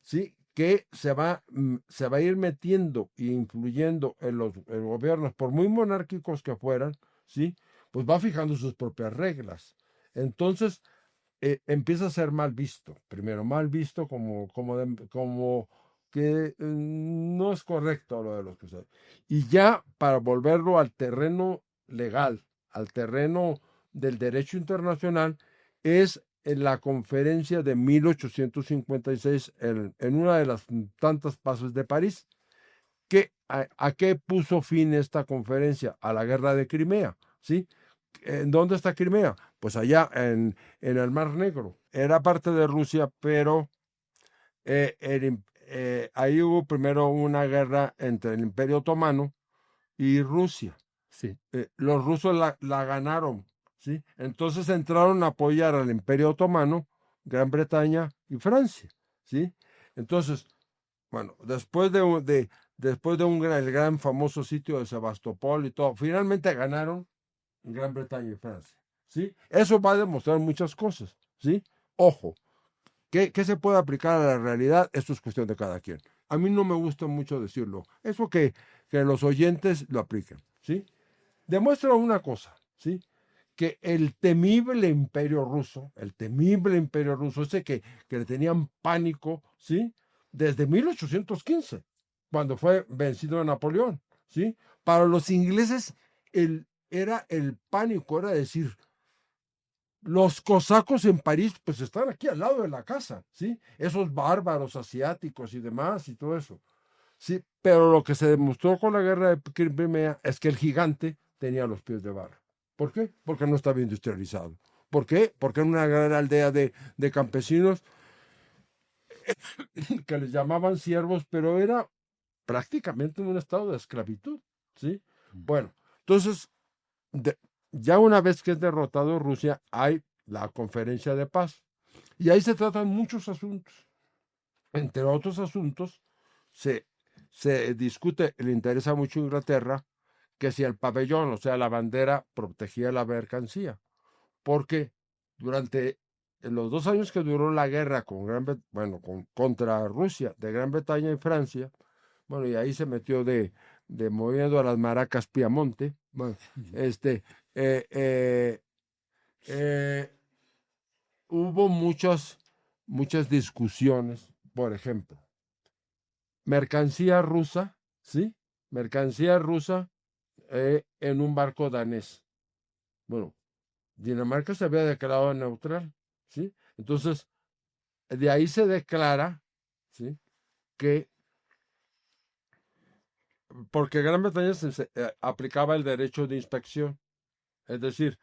¿sí? Que se va a ir metiendo e influyendo en los gobiernos, por muy monárquicos que fueran, ¿sí? Pues va fijando sus propias reglas. Entonces, empieza a ser mal visto. Primero, mal visto como que no es correcto lo de los cruzados. Y ya para volverlo al terreno legal, al terreno del derecho internacional, es en la conferencia de 1856, en una de las tantas paces de París, ¿a qué puso fin esta conferencia? A la guerra de Crimea, ¿sí? ¿En dónde está Crimea? Pues allá en el Mar Negro. Era parte de Rusia, pero ahí hubo primero una guerra entre el Imperio Otomano y Rusia. Sí. Los rusos la ganaron, ¿sí? Entonces entraron a apoyar al Imperio Otomano, Gran Bretaña y Francia, ¿sí? Entonces, bueno, después de el gran famoso sitio de Sebastopol y todo, finalmente ganaron Gran Bretaña y Francia, ¿sí? Eso va a demostrar muchas cosas, ¿sí? Ojo, ¿qué se puede aplicar a la realidad? Esto es cuestión de cada quien. A mí no me gusta mucho decirlo. Eso que los oyentes lo apliquen, ¿sí? Demuestra una cosa, ¿sí? Que el temible imperio ruso, ese que le tenían pánico, ¿sí? Desde 1815, cuando fue vencido Napoleón, ¿sí? Para los ingleses era el pánico, era decir, los cosacos en París, pues están aquí al lado de la casa, ¿sí? Esos bárbaros asiáticos y demás y todo eso, ¿sí? Pero lo que se demostró con la guerra de Crimea es que el gigante tenía los pies de barro. ¿Por qué? Porque no estaba industrializado. ¿Por qué? Porque era una gran aldea de campesinos que les llamaban siervos, pero era prácticamente un estado de esclavitud, ¿sí? Bueno, entonces, ya una vez que es derrotado Rusia, hay la conferencia de paz. Y ahí se tratan muchos asuntos. Entre otros asuntos, se discute, le interesa mucho a Inglaterra, que si el pabellón, o sea, la bandera, protegía la mercancía. Porque durante los 2 años que duró la guerra contra Rusia, de Gran Bretaña y Francia, bueno, y ahí se metió de moviendo a las maracas Piamonte, bueno, hubo muchas discusiones, por ejemplo, mercancía rusa, ¿sí? Mercancía rusa en un barco danés. Bueno, Dinamarca se había declarado neutral, ¿sí? Entonces, de ahí se declara, ¿sí?, que porque Gran Bretaña aplicaba el derecho de inspección, es decir,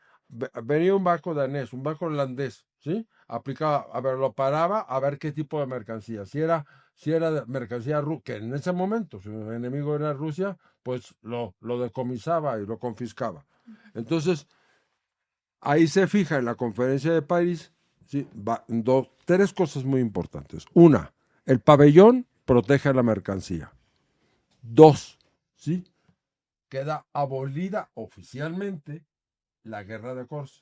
venía un barco danés, un barco holandés, ¿sí? Aplicaba, a ver, lo paraba a ver qué tipo de mercancía. Si era mercancía que en ese momento, si el enemigo era Rusia, pues lo decomisaba y lo confiscaba. Entonces, ahí se fija en la conferencia de París, ¿sí?, tres cosas muy importantes. Una, el pabellón protege la mercancía. Dos, ¿sí?, queda abolida oficialmente la guerra de Corso.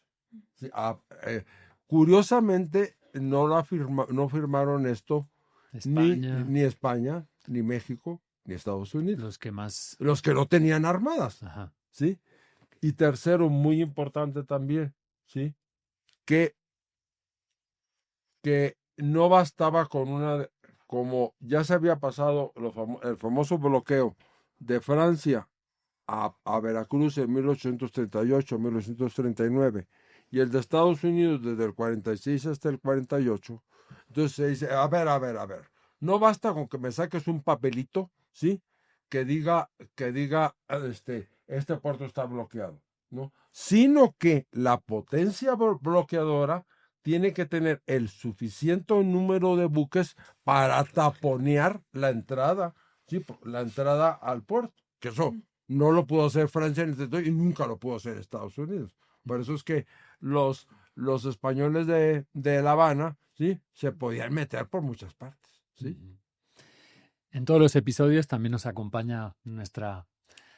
Sí, curiosamente, no firmaron esto España, ni España, ni México, ni Estados Unidos. los que no tenían armadas. Ajá. ¿Sí? Y tercero, muy importante también, ¿sí?, que no bastaba con como ya se había pasado el famoso bloqueo de Francia a Veracruz en 1838, 1939, y el de Estados Unidos desde el 46 hasta el 48. Entonces se dice, a ver, no basta con que me saques un papelito, ¿sí?, que diga este puerto está bloqueado, ¿no? Sino que la potencia bloqueadora tiene que tener el suficiente número de buques para taponear la entrada, ¿sí?, la entrada al puerto, que eso no lo pudo hacer Francia en el territorio y nunca lo pudo hacer Estados Unidos. Por eso es que los españoles de La Habana, ¿sí?, se podían meter por muchas partes, ¿sí? En todos los episodios también nos acompaña nuestra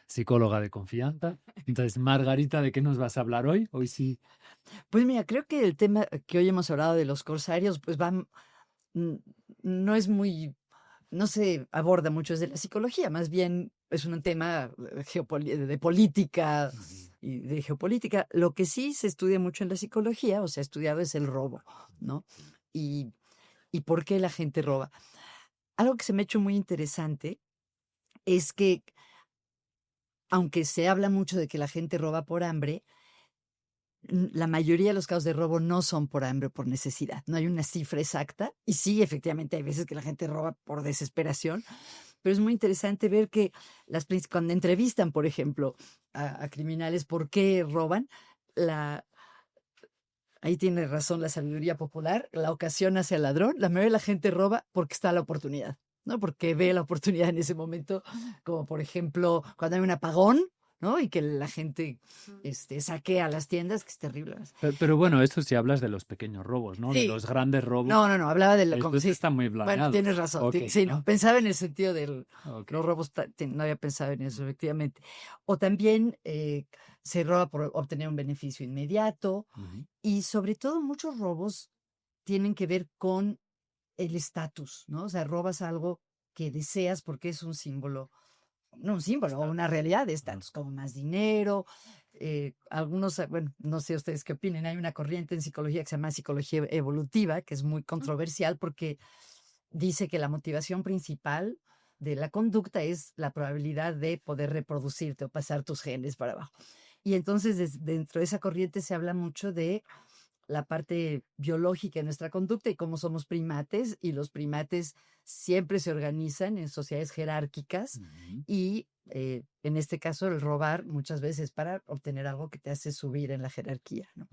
psicóloga de confianza. Entonces, Margarita, ¿de qué nos vas a hablar hoy? Hoy sí. Pues mira, creo que el tema que hoy hemos hablado de los corsarios, pues no es muy, no se aborda mucho desde la psicología, más bien es un tema de política y de geopolítica. Lo que sí se estudia mucho en la psicología, o se ha estudiado, es el robo, ¿no? Y por qué la gente roba. Algo que se me ha hecho muy interesante es que, aunque se habla mucho de que la gente roba por hambre, la mayoría de los casos de robo no son por hambre o por necesidad. No hay una cifra exacta. Y sí, efectivamente, hay veces que la gente roba por desesperación. Pero es muy interesante ver que cuando entrevistan, por ejemplo, a criminales por qué roban, ahí tiene razón la sabiduría popular, la ocasión hace al ladrón. La mayoría de la gente roba porque está la oportunidad, ¿no? Porque ve la oportunidad en ese momento, como por ejemplo cuando hay un apagón, ¿no? Y que la gente saquea las tiendas, que es terrible. Pero bueno, esto sí hablas de los pequeños robos, ¿no? Sí. De los grandes robos. No, hablaba de sí. Está muy planeado. Bueno, tienes razón. Okay, sí, ¿no? Pensaba en el sentido de Okay. los robos, no había pensado en eso, efectivamente. O también se roba por obtener un beneficio inmediato. Y sobre todo muchos robos tienen que ver con el estatus, ¿no? O sea, robas algo que deseas porque es un símbolo, no un símbolo, o una realidad de estatus, como más dinero. Algunos, bueno, no sé ustedes qué opinen, hay una corriente en psicología que se llama psicología evolutiva, que es muy controversial porque dice que la motivación principal de la conducta es la probabilidad de poder reproducirte o pasar tus genes para abajo. Y entonces dentro de esa corriente se habla mucho de la parte biológica de nuestra conducta y cómo somos primates, y los primates siempre se organizan en sociedades jerárquicas y en este caso el robar muchas veces para obtener algo que te hace subir en la jerarquía, ¿no?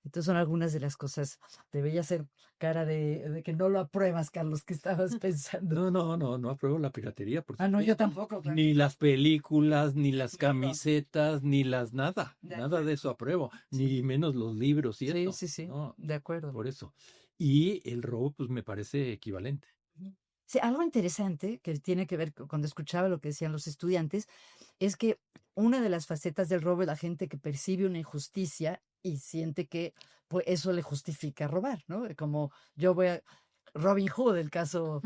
Entonces son algunas de las cosas. Debería ser cara de que no lo apruebas, Carlos, que estabas pensando. No apruebo la piratería. No, yo tampoco. Claro. Ni las películas, ni las camisetas, ni nada de eso apruebo, ni menos los libros y eso. Sí, no, de acuerdo. Por eso. Y el robo, pues me parece equivalente. Sí, algo interesante que tiene que ver cuando escuchaba lo que decían los estudiantes es que una de las facetas del robo es la gente que percibe una injusticia y siente que pues, eso le justifica robar, ¿no? Como yo voy a Robin Hood, el caso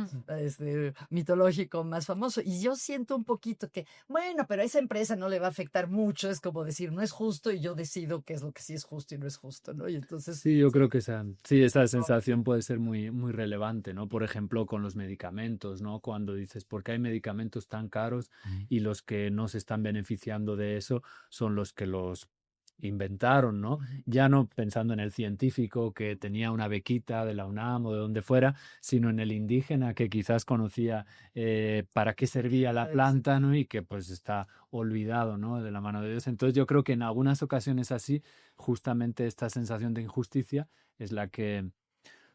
mitológico más famoso, y yo siento un poquito que, bueno, pero a esa empresa no le va a afectar mucho, es como decir, no es justo y yo decido qué es lo que sí es justo y no es justo, ¿no? Y entonces... Sí, yo creo que esa sensación puede ser muy, muy relevante, ¿no? Por ejemplo, con los medicamentos, ¿no? Cuando dices, ¿por qué hay medicamentos tan caros y los que no se están beneficiando de eso son los que los inventaron, ¿no? Ya no pensando en el científico que tenía una bequita de la UNAM o de donde fuera, sino en el indígena que quizás conocía para qué servía la planta, ¿no? Y que pues está olvidado, ¿no? De la mano de Dios. Entonces yo creo que en algunas ocasiones así, justamente esta sensación de injusticia es la que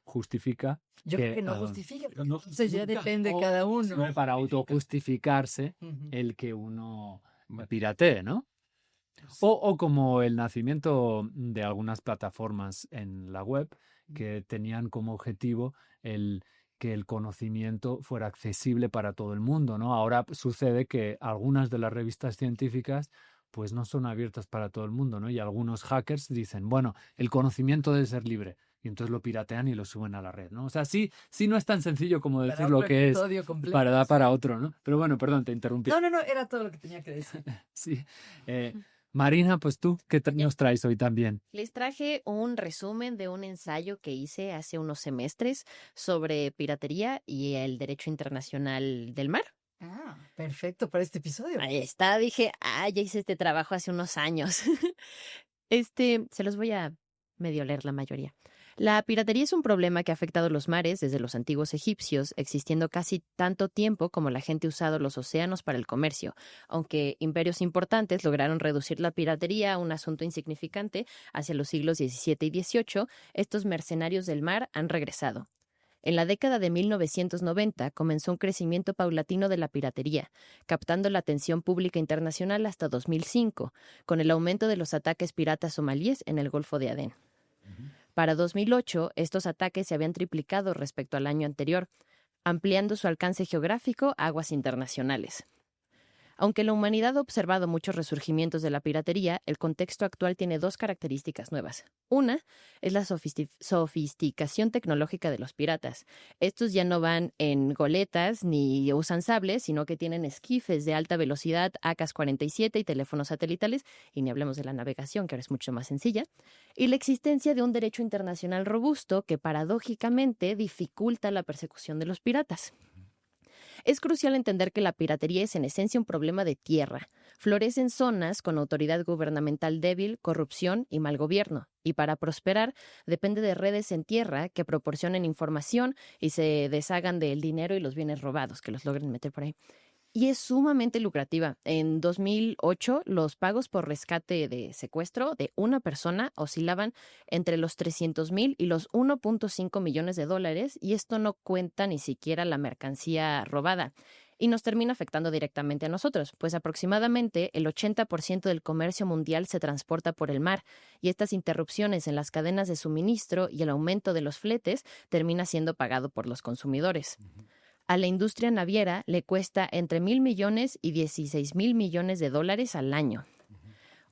justifica Yo creo que no justifica. Entonces ya depende de cada uno. para autojustificarse el que uno piratee, ¿no? O como el nacimiento de algunas plataformas en la web que tenían como objetivo que el conocimiento fuera accesible para todo el mundo, ¿no? Ahora sucede que algunas de las revistas científicas pues no son abiertas para todo el mundo, ¿no? Y algunos hackers dicen, bueno, el conocimiento debe ser libre. Y entonces lo piratean y lo suben a la red, ¿no? O sea, sí no es tan sencillo como decir lo que es para otro, ¿no? Pero bueno, perdón, te interrumpí. No, era todo lo que tenía que decir. Sí. Marina, pues tú, ¿qué nos traes hoy también? Les traje un resumen de un ensayo que hice hace unos semestres sobre piratería y el derecho internacional del mar. Ah, perfecto para este episodio. Ahí está, dije, ya hice este trabajo hace unos años. Se los voy a medio leer la mayoría. La piratería es un problema que ha afectado los mares desde los antiguos egipcios, existiendo casi tanto tiempo como la gente ha usado los océanos para el comercio. Aunque imperios importantes lograron reducir la piratería a un asunto insignificante hacia los siglos XVII y XVIII, estos mercenarios del mar han regresado. En la década de 1990 comenzó un crecimiento paulatino de la piratería, captando la atención pública internacional hasta 2005, con el aumento de los ataques piratas somalíes en el Golfo de Adén. Para 2008, estos ataques se habían triplicado respecto al año anterior, ampliando su alcance geográfico a aguas internacionales. Aunque la humanidad ha observado muchos resurgimientos de la piratería, el contexto actual tiene dos características nuevas. Una es la sofisticación tecnológica de los piratas. Estos ya no van en goletas ni usan sables, sino que tienen esquifes de alta velocidad, AK-47 y teléfonos satelitales, y ni hablemos de la navegación, que ahora es mucho más sencilla, y la existencia de un derecho internacional robusto que paradójicamente dificulta la persecución de los piratas. Es crucial entender que la piratería es en esencia un problema de tierra. Florece en zonas con autoridad gubernamental débil, corrupción y mal gobierno. Y para prosperar depende de redes en tierra que proporcionen información y se deshagan del dinero y los bienes robados, que los logren meter por ahí. Y es sumamente lucrativa. En 2008, los pagos por rescate de secuestro de una persona oscilaban entre los 300,000 y los 1.5 millones de dólares, y esto no cuenta ni siquiera la mercancía robada. Y nos termina afectando directamente a nosotros, pues aproximadamente el 80% del comercio mundial se transporta por el mar, y estas interrupciones en las cadenas de suministro y el aumento de los fletes termina siendo pagado por los consumidores. A la industria naviera le cuesta entre 1,000 millones y 16,000 millones de dólares al año.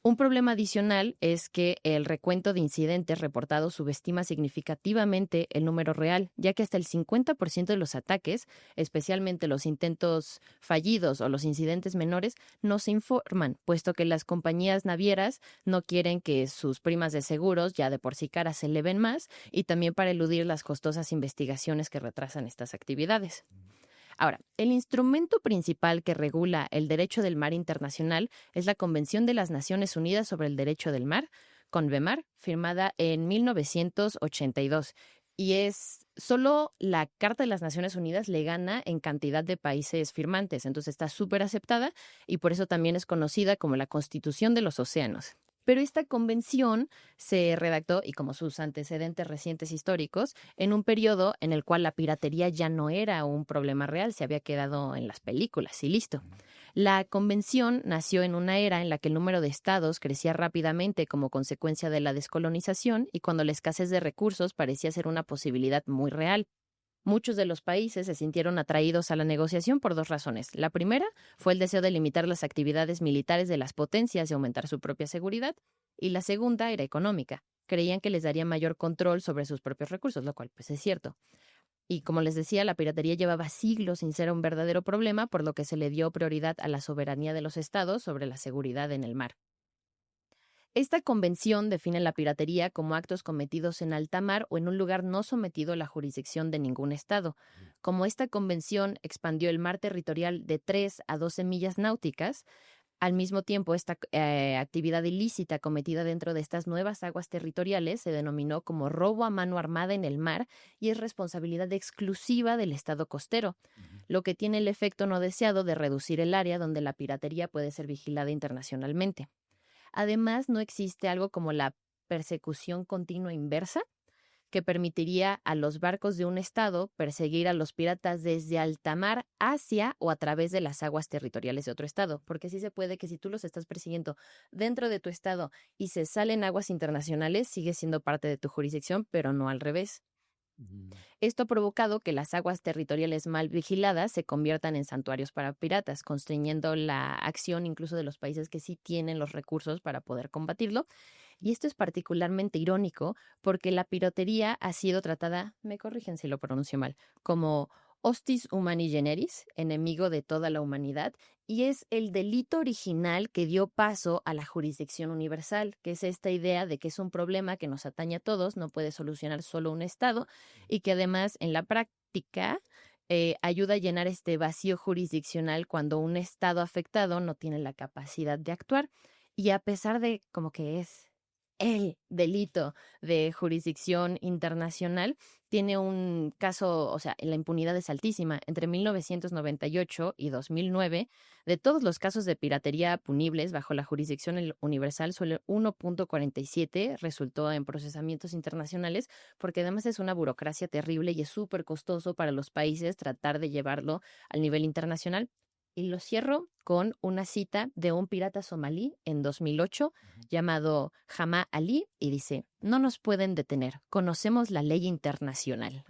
Un problema adicional es que el recuento de incidentes reportados subestima significativamente el número real, ya que hasta el 50% de los ataques, especialmente los intentos fallidos o los incidentes menores, no se informan, puesto que las compañías navieras no quieren que sus primas de seguros, ya de por sí caras, se eleven más, y también para eludir las costosas investigaciones que retrasan estas actividades. Ahora, el instrumento principal que regula el derecho del mar internacional es la Convención de las Naciones Unidas sobre el Derecho del Mar, CONVEMAR, firmada en 1982. Y es solo la Carta de las Naciones Unidas le gana en cantidad de países firmantes. Entonces está súper aceptada y por eso también es conocida como la Constitución de los Océanos. Pero esta convención se redactó, y como sus antecedentes recientes históricos, en un periodo en el cual la piratería ya no era un problema real, se había quedado en las películas y listo. La convención nació en una era en la que el número de estados crecía rápidamente como consecuencia de la descolonización y cuando la escasez de recursos parecía ser una posibilidad muy real. Muchos de los países se sintieron atraídos a la negociación por dos razones. La primera fue el deseo de limitar las actividades militares de las potencias y aumentar su propia seguridad. Y la segunda era económica. Creían que les daría mayor control sobre sus propios recursos, lo cual pues es cierto. Y como les decía, la piratería llevaba siglos sin ser un verdadero problema, por lo que se le dio prioridad a la soberanía de los estados sobre la seguridad en el mar. Esta convención define la piratería como actos cometidos en alta mar o en un lugar no sometido a la jurisdicción de ningún estado. Como esta convención expandió el mar territorial de 3 a 12 millas náuticas, Al mismo tiempo, esta actividad ilícita cometida dentro de estas nuevas aguas territoriales se denominó como robo a mano armada en el mar y es responsabilidad exclusiva del Estado costero, lo que tiene el efecto no deseado de reducir el área donde la piratería puede ser vigilada internacionalmente. Además, no existe algo como la persecución continua inversa, que permitiría a los barcos de un estado perseguir a los piratas desde alta mar hacia o a través de las aguas territoriales de otro estado, porque sí se puede que si tú los estás persiguiendo dentro de tu estado y se salen aguas internacionales, sigue siendo parte de tu jurisdicción, pero no al revés. Esto ha provocado que las aguas territoriales mal vigiladas se conviertan en santuarios para piratas, constreñiendo la acción incluso de los países que sí tienen los recursos para poder combatirlo. Y esto es particularmente irónico porque la piratería ha sido tratada, me corrigen si lo pronuncio mal, como hostis humani generis, enemigo de toda la humanidad, y es el delito original que dio paso a la jurisdicción universal, que es esta idea de que es un problema que nos atañe a todos, no puede solucionar solo un Estado, y que además en la práctica ayuda a llenar este vacío jurisdiccional cuando un Estado afectado no tiene la capacidad de actuar. Y a pesar de como que es el delito de jurisdicción internacional, tiene un caso, o sea, la impunidad es altísima. Entre 1998 y 2009, de todos los casos de piratería punibles bajo la jurisdicción universal, solo 1.47 resultó en procesamientos internacionales, porque además es una burocracia terrible y es súper costoso para los países tratar de llevarlo al nivel internacional. Y lo cierro con una cita de un pirata somalí en 2008 llamado Jama Ali y dice, no nos pueden detener, conocemos la ley internacional.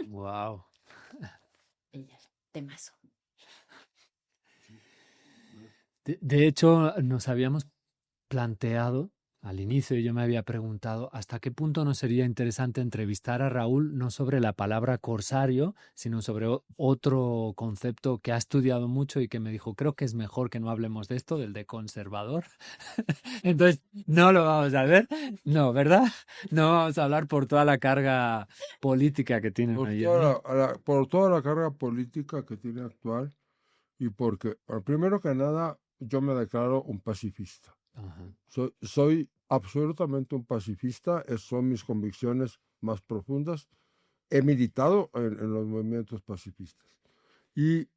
Wow. Temazo. De hecho, nos habíamos planteado al inicio, yo me había preguntado hasta qué punto nos sería interesante entrevistar a Raúl no sobre la palabra corsario, sino sobre otro concepto que ha estudiado mucho y que me dijo, creo que es mejor que no hablemos de esto, del de conservador. Entonces, no lo vamos a ver. No, ¿verdad? No vamos a hablar por toda la carga política que tienen Por ahí. por toda la carga política que tiene actual y porque, primero que nada, yo me declaro un pacifista. Ajá. Soy absolutamente un pacifista, son mis convicciones más profundas. He militado en los movimientos pacifistas. Y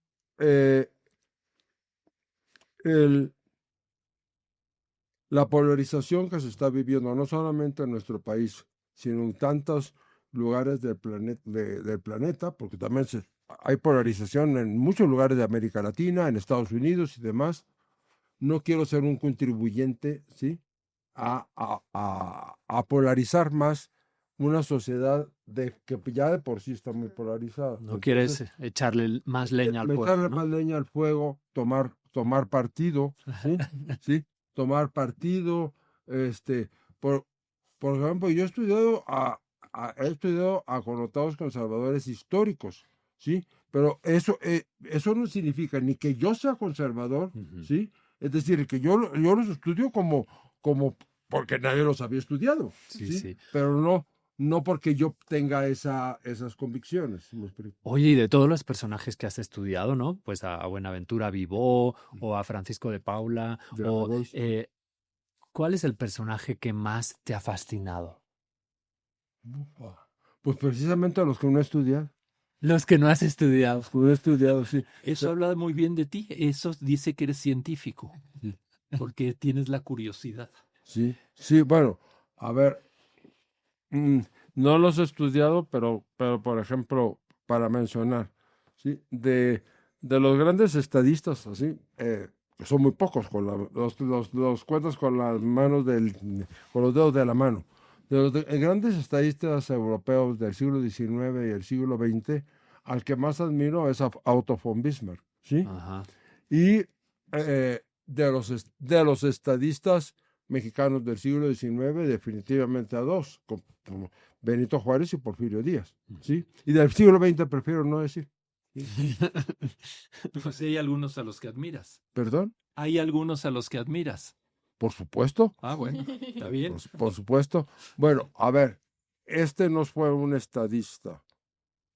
la polarización que se está viviendo, no solamente en nuestro país, sino en tantos lugares del planeta, porque también hay polarización en muchos lugares de América Latina, en Estados Unidos y demás. No quiero ser un contribuyente, ¿sí?, a polarizar más una sociedad que ya de por sí está muy polarizada. No quieres echarle más leña al fuego. Echarle ¿no? más leña al fuego, tomar partido, ¿sí? ¿Sí? Tomar partido, por ejemplo, yo he estudiado a connotados conservadores históricos, ¿sí? Pero eso no significa ni que yo sea conservador, ¿sí? Es decir, que yo los estudio como porque nadie los había estudiado, ¿sí? Pero no porque yo tenga esas convicciones. ¿Sí me explico? Oye, y de todos los personajes que has estudiado, ¿no? Pues a Buenaventura Vivó o a Francisco de Paula, ¿cuál es el personaje que más te ha fascinado? Pues precisamente a los que no he estudiado. Los que no has estudiado. No he estudiado, sí. Eso habla muy bien de ti. Eso dice que eres científico, porque tienes la curiosidad. Sí, bueno, a ver, no los he estudiado, pero por ejemplo, para mencionar, ¿sí? De los grandes estadistas, así, que son muy pocos, los cuentas con las manos con los dedos de la mano. De los grandes estadistas europeos del siglo XIX y el siglo XX, al que más admiro es a Otto von Bismarck, ¿sí? Ajá. Y de los estadistas mexicanos del siglo XIX, definitivamente a dos, como Benito Juárez y Porfirio Díaz, ¿sí? Y del siglo XX prefiero no decir. Pues hay algunos a los que admiras. ¿Perdón? Hay algunos a los que admiras. Por supuesto. Ah, bueno, está bien. Por supuesto. Bueno, a ver, no fue un estadista,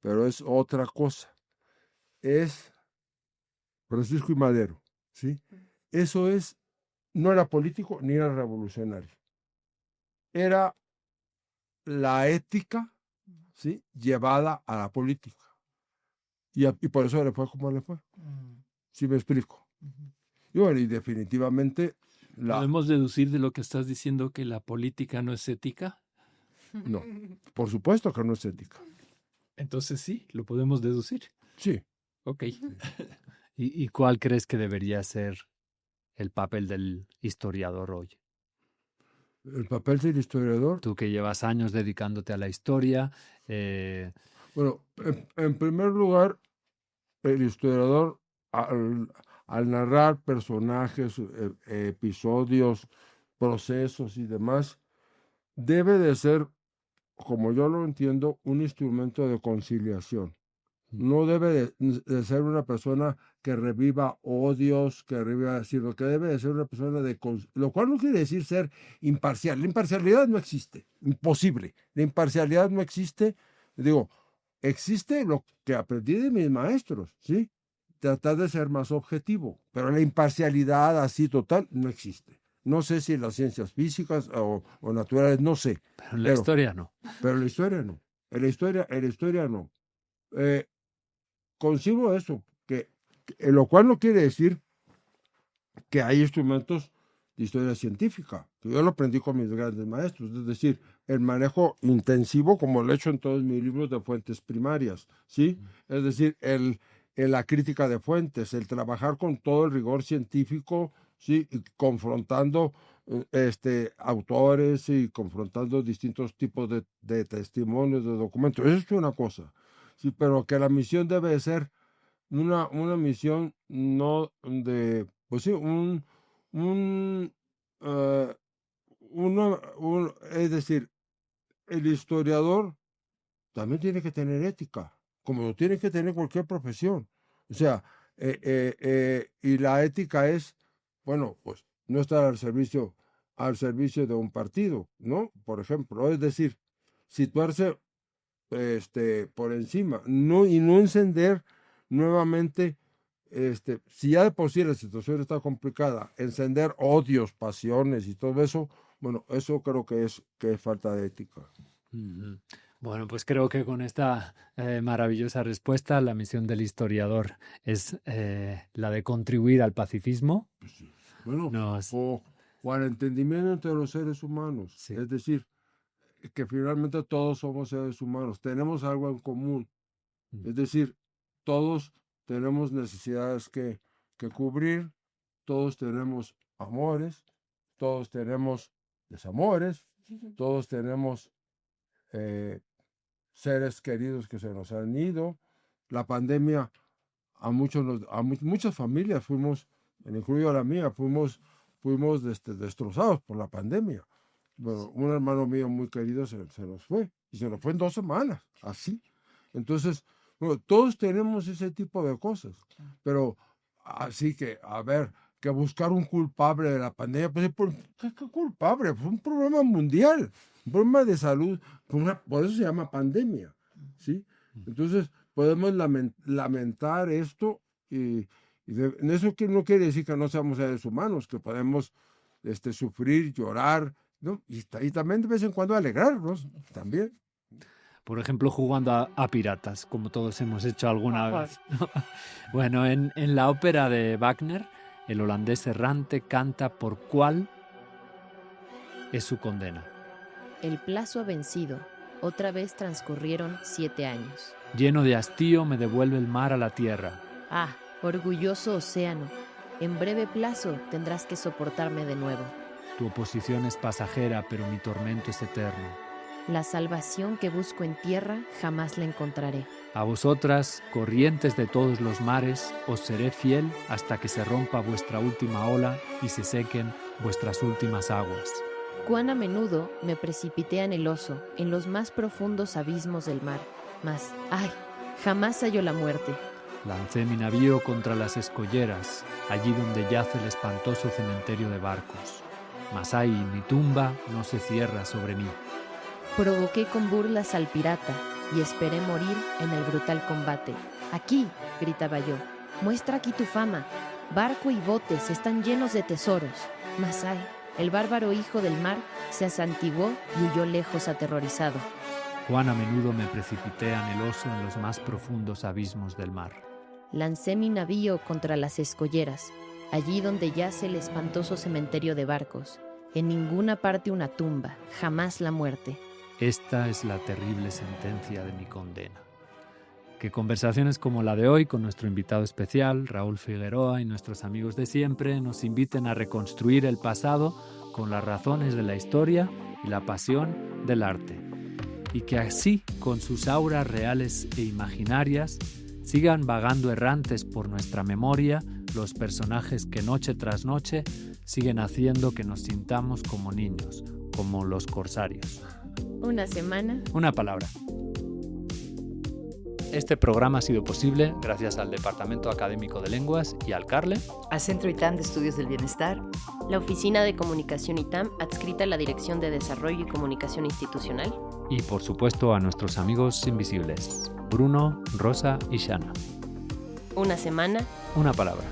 pero es otra cosa. Es Francisco I. Madero, ¿sí? eso no era político ni era revolucionario. Era la ética, ¿sí?, llevada a la política. Y por eso le fue como le fue. ¿Sí me explico? Y bueno, y definitivamente... ¿Podemos deducir de lo que estás diciendo que la política no es ética? No, por supuesto que no es ética. Entonces sí, lo podemos deducir. Sí. Ok. ¿Y cuál crees que debería ser el papel del historiador hoy? ¿El papel del historiador? Tú que llevas años dedicándote a la historia. Bueno, en primer lugar, el historiador, al narrar personajes, episodios, procesos y demás, debe de ser, como yo lo entiendo, un instrumento de conciliación. No debe de ser una persona que reviva odios, que reviva, sino que debe de ser una persona lo cual no quiere decir ser imparcial. La imparcialidad no existe, imposible. La imparcialidad no existe. Digo, existe lo que aprendí de mis maestros, ¿sí? Tratar de ser más objetivo, pero la imparcialidad así total no existe. No sé si en las ciencias físicas o naturales, no sé. Pero en la historia no. Pero en la historia no. En la historia no. Concibo eso, lo cual no quiere decir que hay instrumentos de historia científica, que yo lo aprendí con mis grandes maestros, es decir, el manejo intensivo, como lo he hecho en todos mis libros, de fuentes primarias, ¿sí? Es decir, la crítica de fuentes, el trabajar con todo el rigor científico, ¿sí?, y confrontando autores y confrontando distintos tipos de testimonios, de documentos. Eso es una cosa, sí, pero que la misión debe ser una misión no de, pues sí, es decir, el historiador también tiene que tener ética, como lo tiene que tener cualquier profesión. O sea, y la ética es, bueno, pues no estar al servicio de un partido, ¿no? Por ejemplo, es decir, situarse por encima, y no encender nuevamente, si ya de por sí la situación está complicada, encender odios, pasiones y todo eso, bueno, eso creo que es falta de ética. Bueno, pues creo que con esta maravillosa respuesta, la misión del historiador es la de contribuir al pacifismo. Pues sí. Bueno, o al entendimiento entre los seres humanos. Sí. Es decir, que finalmente todos somos seres humanos, tenemos algo en común. Es decir, todos tenemos necesidades que cubrir, todos tenemos amores, todos tenemos desamores, todos tenemos seres queridos que se nos han ido. La pandemia a muchas familias fuimos, incluido a la mía, fuimos destrozados por la pandemia. Bueno, un hermano mío muy querido se nos fue, y se nos fue en 2 semanas, así. Entonces, bueno, todos tenemos ese tipo de cosas, pero así que, a ver, que buscar un culpable de la pandemia, pues, ¿qué culpable? Fue un problema mundial, un problema de salud, por eso se llama pandemia, ¿sí? Entonces, podemos lamentar esto, y eso no quiere decir que no seamos seres humanos, que podemos sufrir, llorar, ¿no? Y también de vez en cuando alegrarnos, también. Por ejemplo, jugando a piratas, como todos hemos hecho alguna vez. Bueno, en la ópera de Wagner, el holandés errante canta por cuál es su condena. El plazo ha vencido. Otra vez transcurrieron 7 años. Lleno de hastío me devuelve el mar a la tierra. Ah, orgulloso océano. En breve plazo tendrás que soportarme de nuevo. Tu oposición es pasajera, pero mi tormento es eterno. La salvación que busco en tierra jamás la encontraré. A vosotras, corrientes de todos los mares, os seré fiel hasta que se rompa vuestra última ola y se sequen vuestras últimas aguas. Cuán a menudo me precipité anheloso en los más profundos abismos del mar, mas, ¡ay!, jamás hallo la muerte. Lancé mi navío contra las escolleras, allí donde yace el espantoso cementerio de barcos. Mas ay, mi tumba no se cierra sobre mí. Provoqué con burlas al pirata y esperé morir en el brutal combate. ¡Aquí!, gritaba yo, muestra aquí tu fama. Barco y botes están llenos de tesoros. Mas ay, el bárbaro hijo del mar se santiguó y huyó lejos aterrorizado. Cuán a menudo me precipité anheloso en los más profundos abismos del mar. Lancé mi navío contra las escolleras, allí donde yace el espantoso cementerio de barcos. En ninguna parte una tumba, jamás la muerte. Esta es la terrible sentencia de mi condena. Que conversaciones como la de hoy con nuestro invitado especial, Raúl Figueroa, y nuestros amigos de siempre nos inviten a reconstruir el pasado con las razones de la historia y la pasión del arte. Y que así, con sus auras reales e imaginarias, sigan vagando errantes por nuestra memoria los personajes que noche tras noche siguen haciendo que nos sintamos como niños, como los corsarios. Una semana. Una palabra. Este programa ha sido posible gracias al Departamento Académico de Lenguas y al CARLE, Al Centro ITAM de Estudios del Bienestar, La Oficina de Comunicación ITAM, adscrita a la Dirección de Desarrollo y Comunicación Institucional. y por supuesto a nuestros amigos invisibles, Bruno, Rosa y Shana. Una semana. Una palabra.